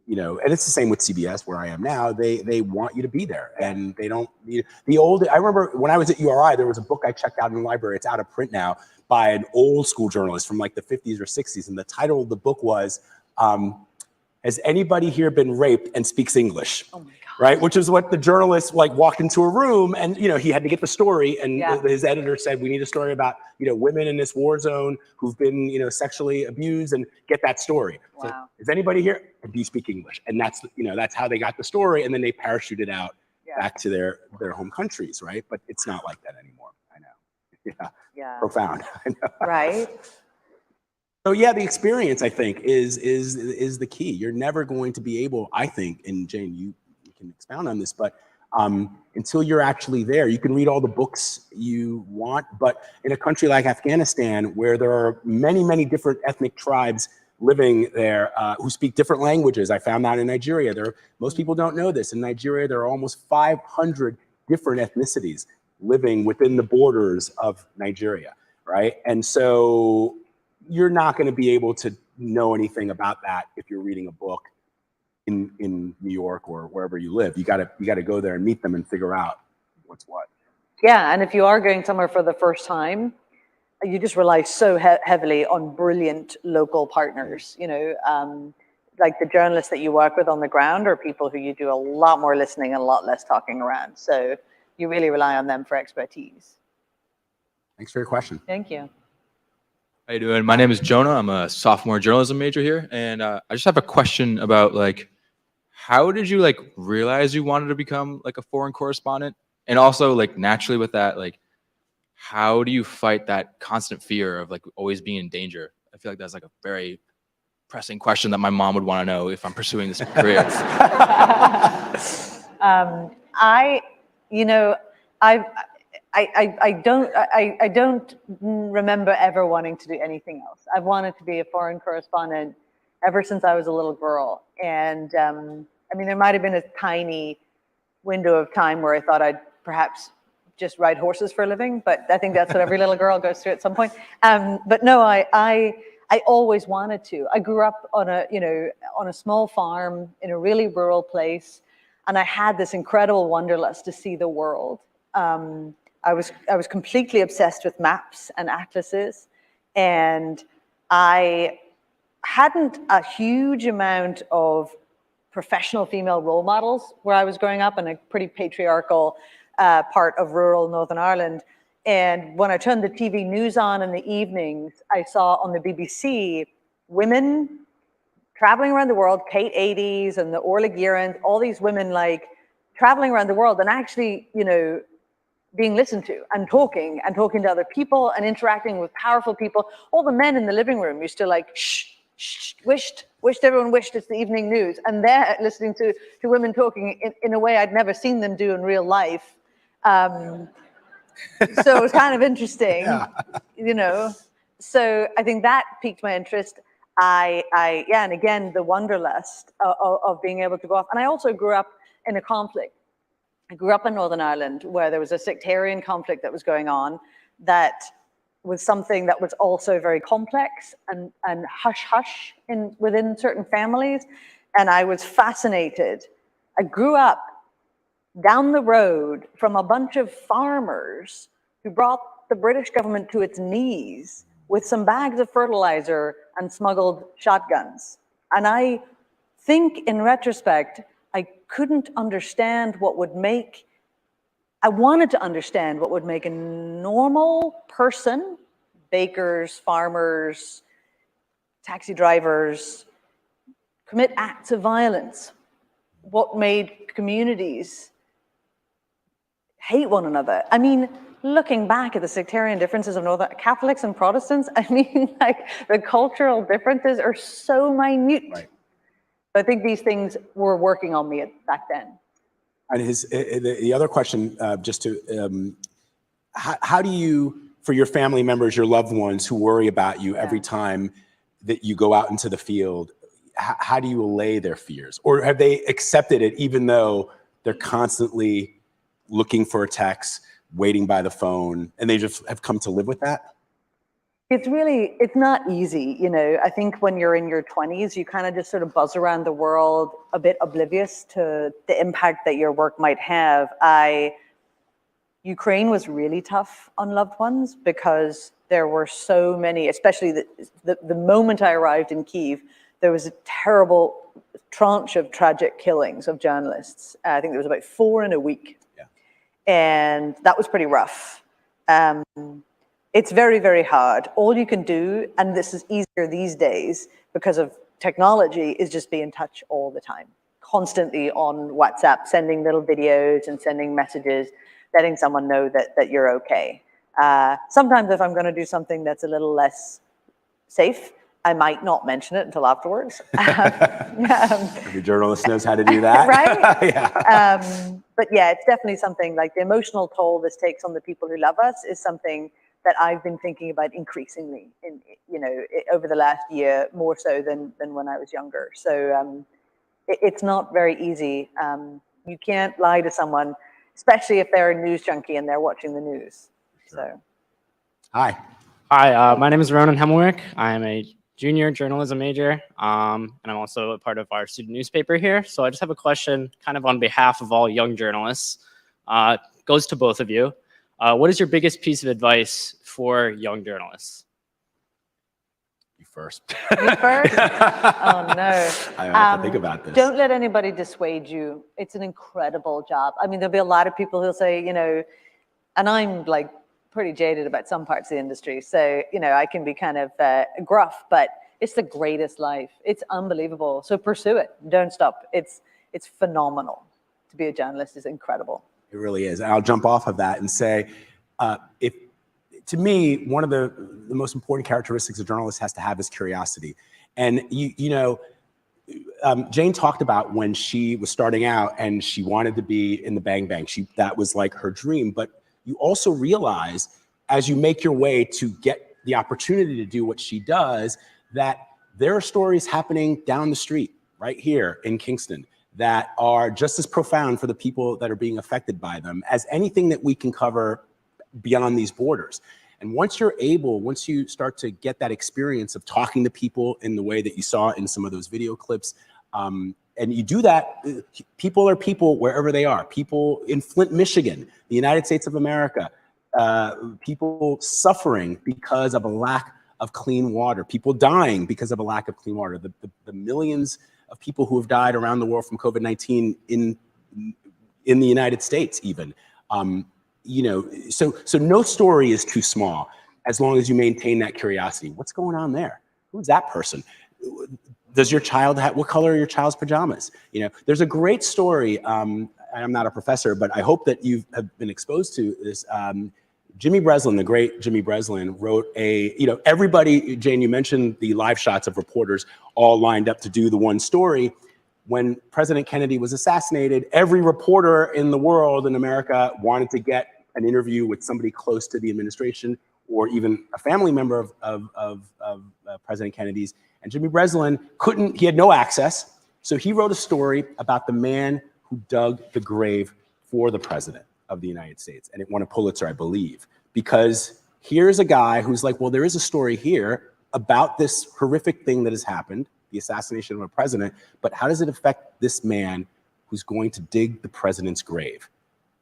you know, and it's the same with CBS where I am now, they want you to be there, and they don't. I remember when I was at URI, there was a book I checked out in the library. It's out of print now, by an old school journalist from like the 50s or 60s, and the title of the book was Has anybody here been raped and speaks English? Oh my God. Right, which is what the journalist like walked into a room and he had to get the story, and his editor said we need a story about women in this war zone who've been sexually abused, and get that story. Wow. So, is anybody here? Do you speak English? And that's that's how they got the story, and then they parachuted out back to their home countries, right? But it's not like that anymore. I know. Yeah. Profound. I know. Right. So yeah, the experience I think is the key. You're never going to be able, I think, and Jane, you can expound on this, but until you're actually there, you can read all the books you want, but in a country like Afghanistan, where there are many, many different ethnic tribes living there who speak different languages. I found that in Nigeria. Most people don't know this. In Nigeria, there are almost 500 different ethnicities living within the borders of Nigeria, right? And so you're not going to be able to know anything about that if you're reading a book in New York or wherever you live. You got to go there and meet them and figure out what's what. Yeah, and if you are going somewhere for the first time, you just rely so heavily on brilliant local partners. Like the journalists that you work with on the ground are people who you do a lot more listening and a lot less talking around. So you really rely on them for expertise. Thanks for your question. Thank you. How you doing? My name is Jonah. I'm a sophomore journalism major here, and I just have a question about how did you realize you wanted to become a foreign correspondent, and also naturally with that how do you fight that constant fear of always being in danger? I feel like that's a very pressing question that my mom would want to know if I'm pursuing this career. I don't remember ever wanting to do anything else. I've wanted to be a foreign correspondent ever since I was a little girl. And there might have been a tiny window of time where I thought I'd perhaps just ride horses for a living, but I think that's what every little girl goes through at some point. But no, I always wanted to. I grew up on a small farm in a really rural place, and I had this incredible wanderlust to see the world. I was completely obsessed with maps and atlases, and I hadn't a huge amount of professional female role models where I was growing up in a pretty patriarchal part of rural Northern Ireland. And when I turned the TV news on in the evenings, I saw on the BBC women traveling around the world, Kate 80s and the Orla Guerin, all these women traveling around the world and actually, being listened to and talking to other people and interacting with powerful people. All the men in the living room used to shh, wished everyone wished it's the evening news. And they're listening to women talking in a way I'd never seen them do in real life. So it was kind of interesting, So I think that piqued my interest. And again, the wanderlust of being able to go off. And I also grew up in a conflict. I grew up in Northern Ireland where there was a sectarian conflict that was going on that was something that was also very complex and hush-hush within certain families. And I was fascinated. I grew up down the road from a bunch of farmers who brought the British government to its knees with some bags of fertilizer and smuggled shotguns. And I think in retrospect, I couldn't understand I wanted to understand what would make a normal person, bakers, farmers, taxi drivers, commit acts of violence. What made communities hate one another. Looking back at the sectarian differences of Northern Catholics and Protestants, the cultural differences are so minute. Right. I think these things were working on me back then. And the other question, how do you, for your family members, your loved ones who worry about you every time that you go out into the field, how do you allay their fears? Or have they accepted it even though they're constantly looking for a text, waiting by the phone, and they just have come to live with that? It's not easy, I think when you're in your 20s, you kind of just sort of buzz around the world a bit oblivious to the impact that your work might have. Ukraine was really tough on loved ones because there were so many, especially the moment I arrived in Kyiv, there was a terrible tranche of tragic killings of journalists. I think there was about 4 in a week. Yeah. And that was pretty rough. It's very, very hard. All you can do, and this is easier these days because of technology, is just be in touch all the time, constantly on WhatsApp, sending little videos and sending messages, letting someone know that you're okay. Sometimes if I'm going to do something that's a little less safe, I might not mention it until afterwards. Every journalist knows how to do that. Right? Yeah. But yeah, it's definitely something like the emotional toll this takes on the people who love us is something that I've been thinking about increasingly in, over the last year, more so than when I was younger. So it's not very easy. You can't lie to someone, especially if they're a news junkie and they're watching the news. So. Hi. Hi, my name is Ronan Hemwick. I'm a junior journalism major, and I'm also a part of our student newspaper here. So I just have a question kind of on behalf of all young journalists. Goes to both of you. What is your biggest piece of advice for young journalists? You first. You first? Oh, no. I have to think about this. Don't let anybody dissuade you. It's an incredible job. I mean, there'll be a lot of people who'll say, and I'm like pretty jaded about some parts of the industry. So, I can be kind of gruff, but it's the greatest life. It's unbelievable. So pursue it. Don't stop. It's phenomenal. To be a journalist is incredible. It really is. And I'll jump off of that and say, to me, one of the most important characteristics a journalist has to have is curiosity. And Jane talked about when she was starting out and she wanted to be in the Bang Bang. That was like her dream. But you also realize as you make your way to get the opportunity to do what she does, that there are stories happening down the street right here in Kingston that are just as profound for the people that are being affected by them as anything that we can cover beyond these borders. And once you start to get that experience of talking to people in the way that you saw in some of those video clips, and you do that, people are people wherever they are. People in Flint, Michigan, the United States of America, people suffering because of a lack of clean water, people dying because of a lack of clean water, the millions of people who have died around the world from COVID-19 in the United States even. So no story is too small as long as you maintain that curiosity. What's going on there? Who's that person? Does your child what color are your child's pajamas? There's a great story. I'm not a professor, but I hope that you have been exposed to this. Jimmy Breslin, the great Jimmy Breslin, wrote everybody, Jane, you mentioned the live shots of reporters all lined up to do the one story. When President Kennedy was assassinated, every reporter in the world in America wanted to get an interview with somebody close to the administration or even a family member of President Kennedy's. And Jimmy Breslin he had no access. So he wrote a story about the man who dug the grave for the president of the United States. And it won a Pulitzer, I believe, because here's a guy who's like, well, there is a story here about this horrific thing that has happened, the assassination of a president, but how does it affect this man who's going to dig the president's grave?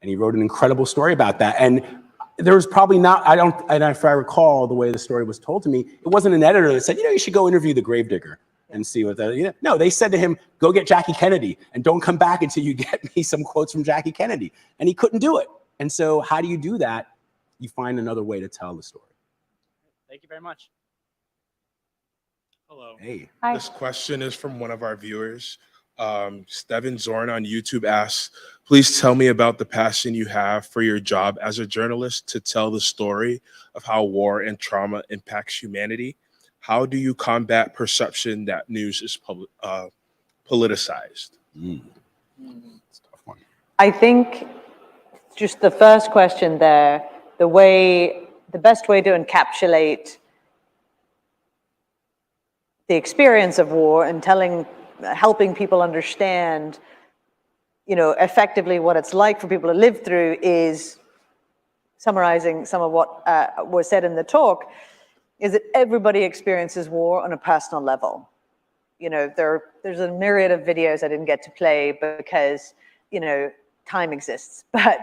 And he wrote an incredible story about that. And there was probably not, and if I recall the way the story was told to me, it wasn't an editor that said, you should go interview the gravedigger and see what no, they said to him, go get Jackie Kennedy and don't come back until you get me some quotes from Jackie Kennedy. And he couldn't do it. And so how do you do that? You find another way to tell the story. Thank you very much. Hello. Hey. Hi. This question is from one of our viewers. Steven Zorn on YouTube asks, please tell me about the passion you have for your job as a journalist to tell the story of how war and trauma impacts humanity. How do you combat perception that news is politicized? It's a tough one. I think just the first question there, the best way to encapsulate the experience of war and helping people understand, effectively what it's like for people to live through is summarizing some of what was said in the talk, is that everybody experiences war on a personal level. There's a myriad of videos I didn't get to play because, time exists. But,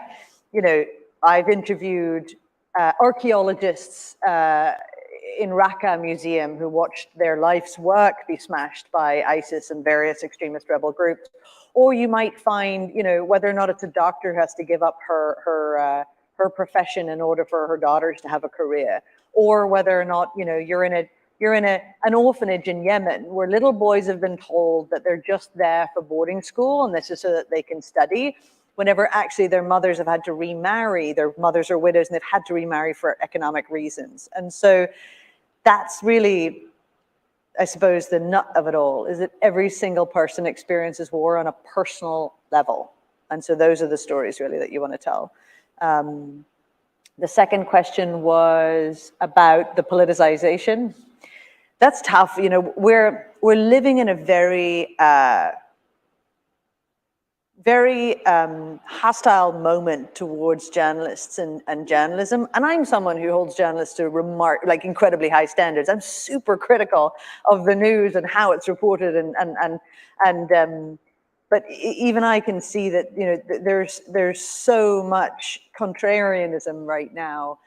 I've interviewed archaeologists in Raqqa Museum who watched their life's work be smashed by ISIS and various extremist rebel groups. Or you might find, you know, whether or not it's a doctor who has to give up her profession in order for her daughters to have a career, or whether or not, you know, you're in an orphanage in Yemen where little boys have been told that they're just there for boarding school and this is so that they can study, whenever actually their mothers have had to remarry, their mothers are widows and they've had to remarry for economic reasons. And so that's really, I suppose, the nut of it all, is that every single person experiences war on a personal level. And so those are the stories really that you want to tell. The second question was about the politicization. That's tough. You know, we're living in a very hostile moment towards journalists and journalism. And I'm someone who holds journalists to incredibly high standards. I'm super critical of the news and how it's reported but even I can see that, you know, there's so much contrarianism right now,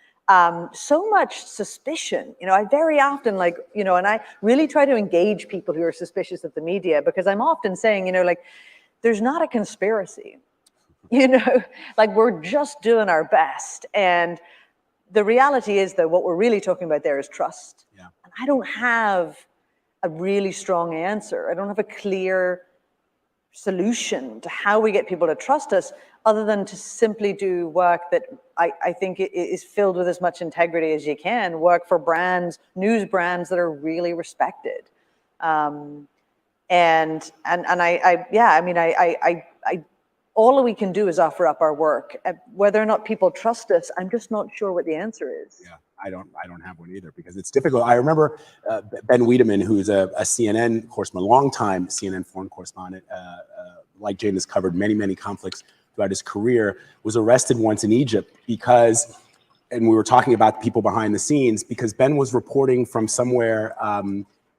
so much suspicion. You know, I very often and I really try to engage people who are suspicious of the media, because I'm often saying, you know, like, there's not a conspiracy, you know, like, we're just doing our best. And the reality is, though, what we're really talking about there is trust. Yeah. And I don't have a really strong answer. I don't have a clear solution to how we get people to trust us, other than to simply do work that I think is filled with as much integrity as you can, work for brands, news brands that are really respected. All we can do is offer up our work. Whether or not people trust us, I'm just not sure what the answer is. Yeah, I don't have one either, because it's difficult. I remember Ben Wiedemann, who's a CNN correspondent, longtime CNN foreign correspondent, like Jane has covered many conflicts throughout his career, was arrested once in Egypt because, and we were talking about the people behind the scenes, because Ben was reporting from somewhere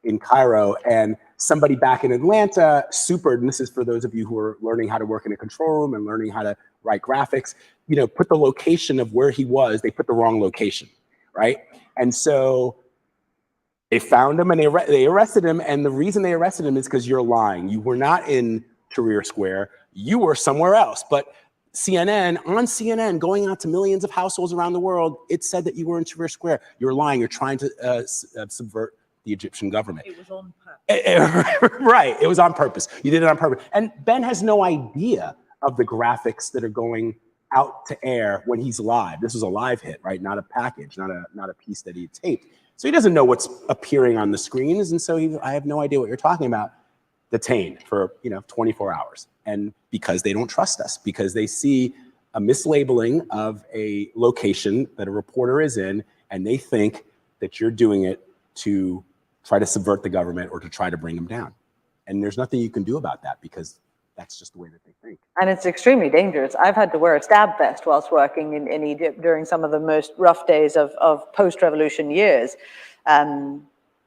in Cairo, and somebody back in Atlanta supered, and this is for those of you who are learning how to work in a control room and learning how to write graphics, you know, put the location of where he was, they put the wrong location, right? And so they found him and they arrested him, and the reason they arrested him is because you're lying. You were not in Tahrir Square, you were somewhere else. But on CNN, going out to millions of households around the world, it said that you were in Tahrir Square. You're lying, you're trying to subvert the Egyptian government. It was on purpose. Right, it was on purpose. You did it on purpose. And Ben has no idea of the graphics that are going out to air when he's live. This was a live hit, right? Not a package, not a piece that he taped. So he doesn't know what's appearing on the screens. And so I have no idea what you're talking about. Detained for 24 hours. And because they don't trust us, because they see a mislabeling of a location that a reporter is in, and they think that you're doing it to try to subvert the government or to try to bring them down. And there's nothing you can do about that, because that's just the way that they think. And it's extremely dangerous. I've had to wear a stab vest whilst working in Egypt during some of the most rough days of post-revolution years.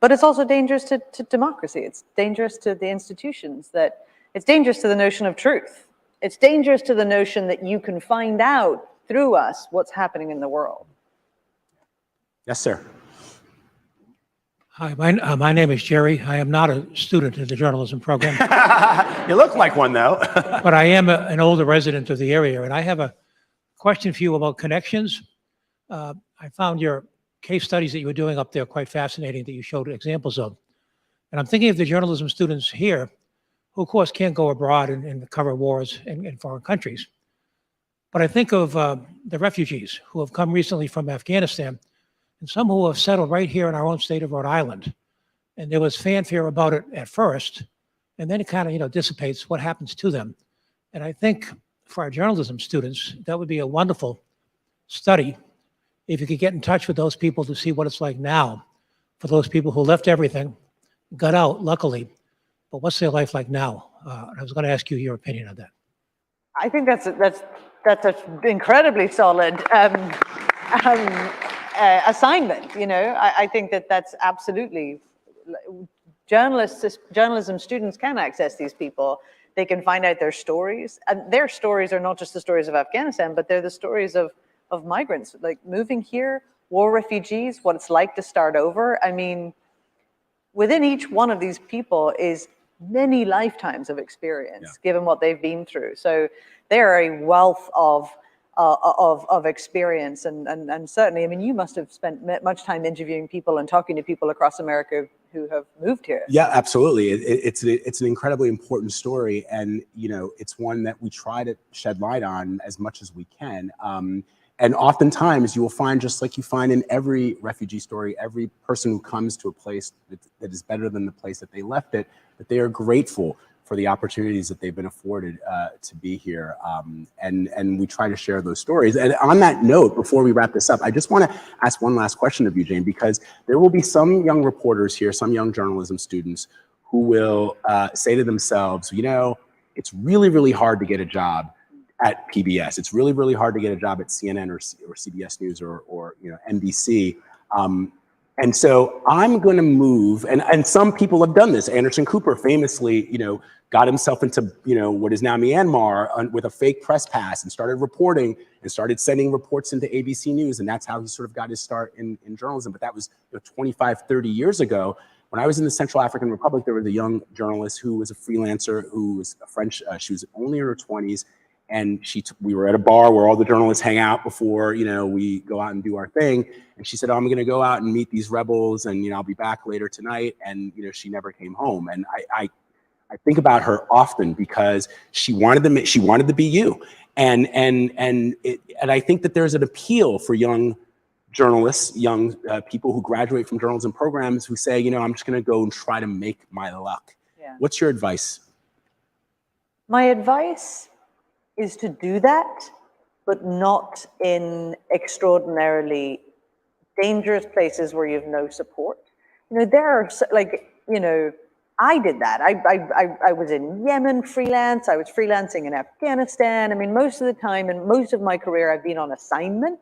But it's also dangerous to democracy. It's dangerous to the institutions. It's dangerous to the notion of truth. It's dangerous to the notion that you can find out through us what's happening in the world. Yes, sir. Hi, my name is Jerry. I am not a student in the journalism program. You look like one, though. But I am an older resident of the area, and I have a question for you about connections. I found your case studies that you were doing up there quite fascinating, that you showed examples of. And I'm thinking of the journalism students here, who of course can't go abroad and cover wars in foreign countries. But I think of the refugees who have come recently from Afghanistan, and some who have settled right here in our own state of Rhode Island. And there was fanfare about it at first, and then it kind of dissipates. What happens to them? And I think for our journalism students, that would be a wonderful study if you could get in touch with those people to see what it's like now, for those people who left everything, got out, luckily, but what's their life like now? I was going to ask you your opinion on that. I think that's an incredibly solid assignment. I think that's absolutely, journalism students can access these people. They can find out their stories, and their stories are not just the stories of Afghanistan, but they're the stories of migrants, like moving here, war refugees, what it's like to start over. I mean, within each one of these people is many lifetimes of experience, given what they've been through. So they are a wealth of experience, and certainly, I mean, you must have spent much time interviewing people and talking to people across America who have moved here. Yeah, absolutely. It's an incredibly important story, and you know, it's one that we try to shed light on as much as we can. And oftentimes, you will find, just like you find in every refugee story, every person who comes to a place that is better than the place that they left it, that they are grateful for the opportunities that they've been afforded to be here. And we try to share those stories. And on that note, before we wrap this up, I just want to ask one last question of you, Jane, because there will be some young reporters here, some young journalism students who will say to themselves, you know, it's really, really hard to get a job at PBS. It's really, really hard to get a job at CNN or CBS News or you know, NBC. And so I'm going to move, and some people have done this. Anderson Cooper famously, you know, got himself into, you know, what is now Myanmar with a fake press pass and started reporting and started sending reports into ABC News. And that's how he sort of got his start in journalism. But that was, you know, 25, 30 years ago. When I was in the Central African Republic, there was a young journalist who was a freelancer, who was a French, she was only in her 20s. And we were at a bar where all the journalists hang out before, you know, we go out and do our thing. And she said, oh, I'm going to go out and meet these rebels, and, you know, I'll be back later tonight. And, you know, she never came home. And I think about her often because she wanted to be you. And I think that there's an appeal for young journalists, young people who graduate from journalism programs who say, you know, I'm just going to go and try to make my luck. Yeah. What's your advice? My advice is to do that, but not in extraordinarily dangerous places where you have no support. You know, there are, like, you know, I did that. I was in Yemen freelance. I was freelancing in Afghanistan. I mean, most of the time and most of my career, I've been on assignment,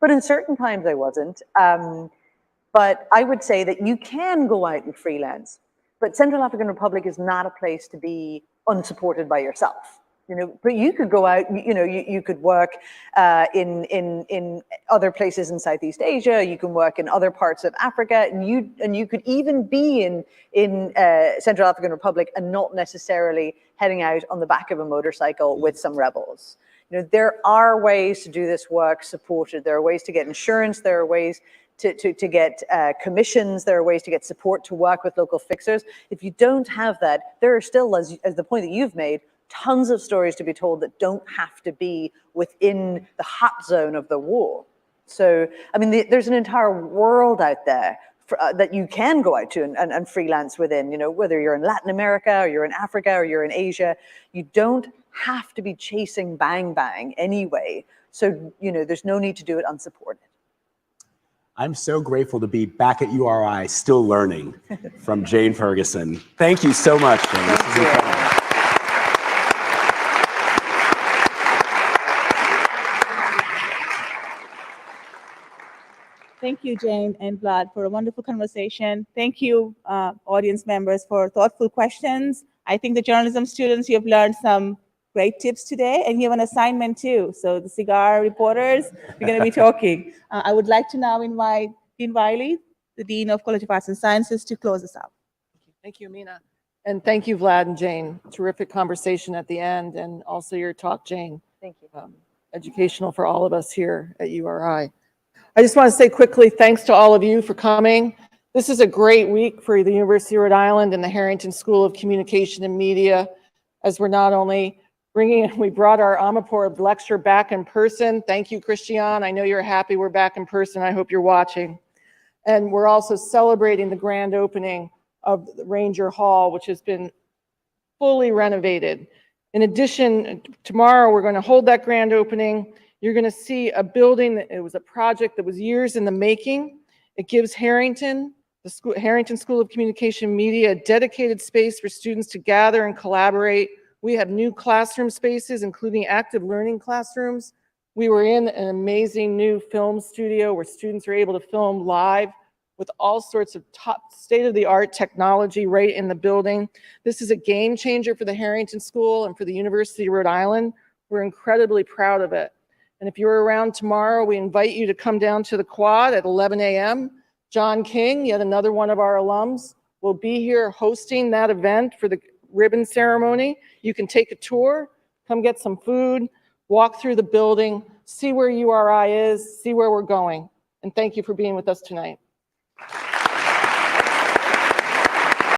but in certain times I wasn't. But I would say that you can go out and freelance, but Central African Republic is not a place to be unsupported by yourself. You know, but you could go out, you know, you could work in other places in Southeast Asia, you can work in other parts of Africa, and you could even be in Central African Republic and not necessarily heading out on the back of a motorcycle with some rebels. You know, there are ways to do this work supported. There are ways to get insurance. There are ways to get commissions. There are ways to get support to work with local fixers. If you don't have that, there are still, as the point that you've made, tons of stories to be told that don't have to be within the hot zone of the war. So, I mean, there's an entire world out there that you can go out to and freelance within, you know, whether you're in Latin America or you're in Africa or you're in Asia. You don't have to be chasing bang bang anyway. So, you know, there's no need to do it unsupported. I'm so grateful to be back at URI, still learning from Jane Ferguson. Thank you so much, Jane. This is incredible. Thank you, Jane and Vlad, for a wonderful conversation. Thank you, audience members, for thoughtful questions. I think the journalism students, you have learned some great tips today, and you have an assignment too. So the cigar reporters, we're going to be talking. I would like to now invite Dean Wiley, the Dean of College of Arts and Sciences, to close us out. Thank you, Amina. And thank you, Vlad and Jane. Terrific conversation at the end, and also your talk, Jane. Thank you. Educational for all of us here at URI. I just want to say quickly, thanks to all of you for coming. This is a great week for the University of Rhode Island and the Harrington School of Communication and Media, as we're not only we brought our Amanpour Lecture back in person. Thank you, Christiane. I know you're happy we're back in person. I hope you're watching. And we're also celebrating the grand opening of the Ranger Hall, which has been fully renovated. In addition, tomorrow we're going to hold that grand opening. You're going to see a building that it was a project that was years in the making. It gives Harrington, Harrington School of Communication and Media, a dedicated space for students to gather and collaborate. We have new classroom spaces, including active learning classrooms. We were in an amazing new film studio where students are able to film live with all sorts of top state-of-the-art technology right in the building. This is a game changer for the Harrington School and for the University of Rhode Island. We're incredibly proud of it. And if you're around tomorrow, we invite you to come down to the quad at 11 a.m. John King, yet another one of our alums, will be here hosting that event for the ribbon ceremony. You can take a tour, come get some food, walk through the building, see where URI is, see where we're going. And thank you for being with us tonight.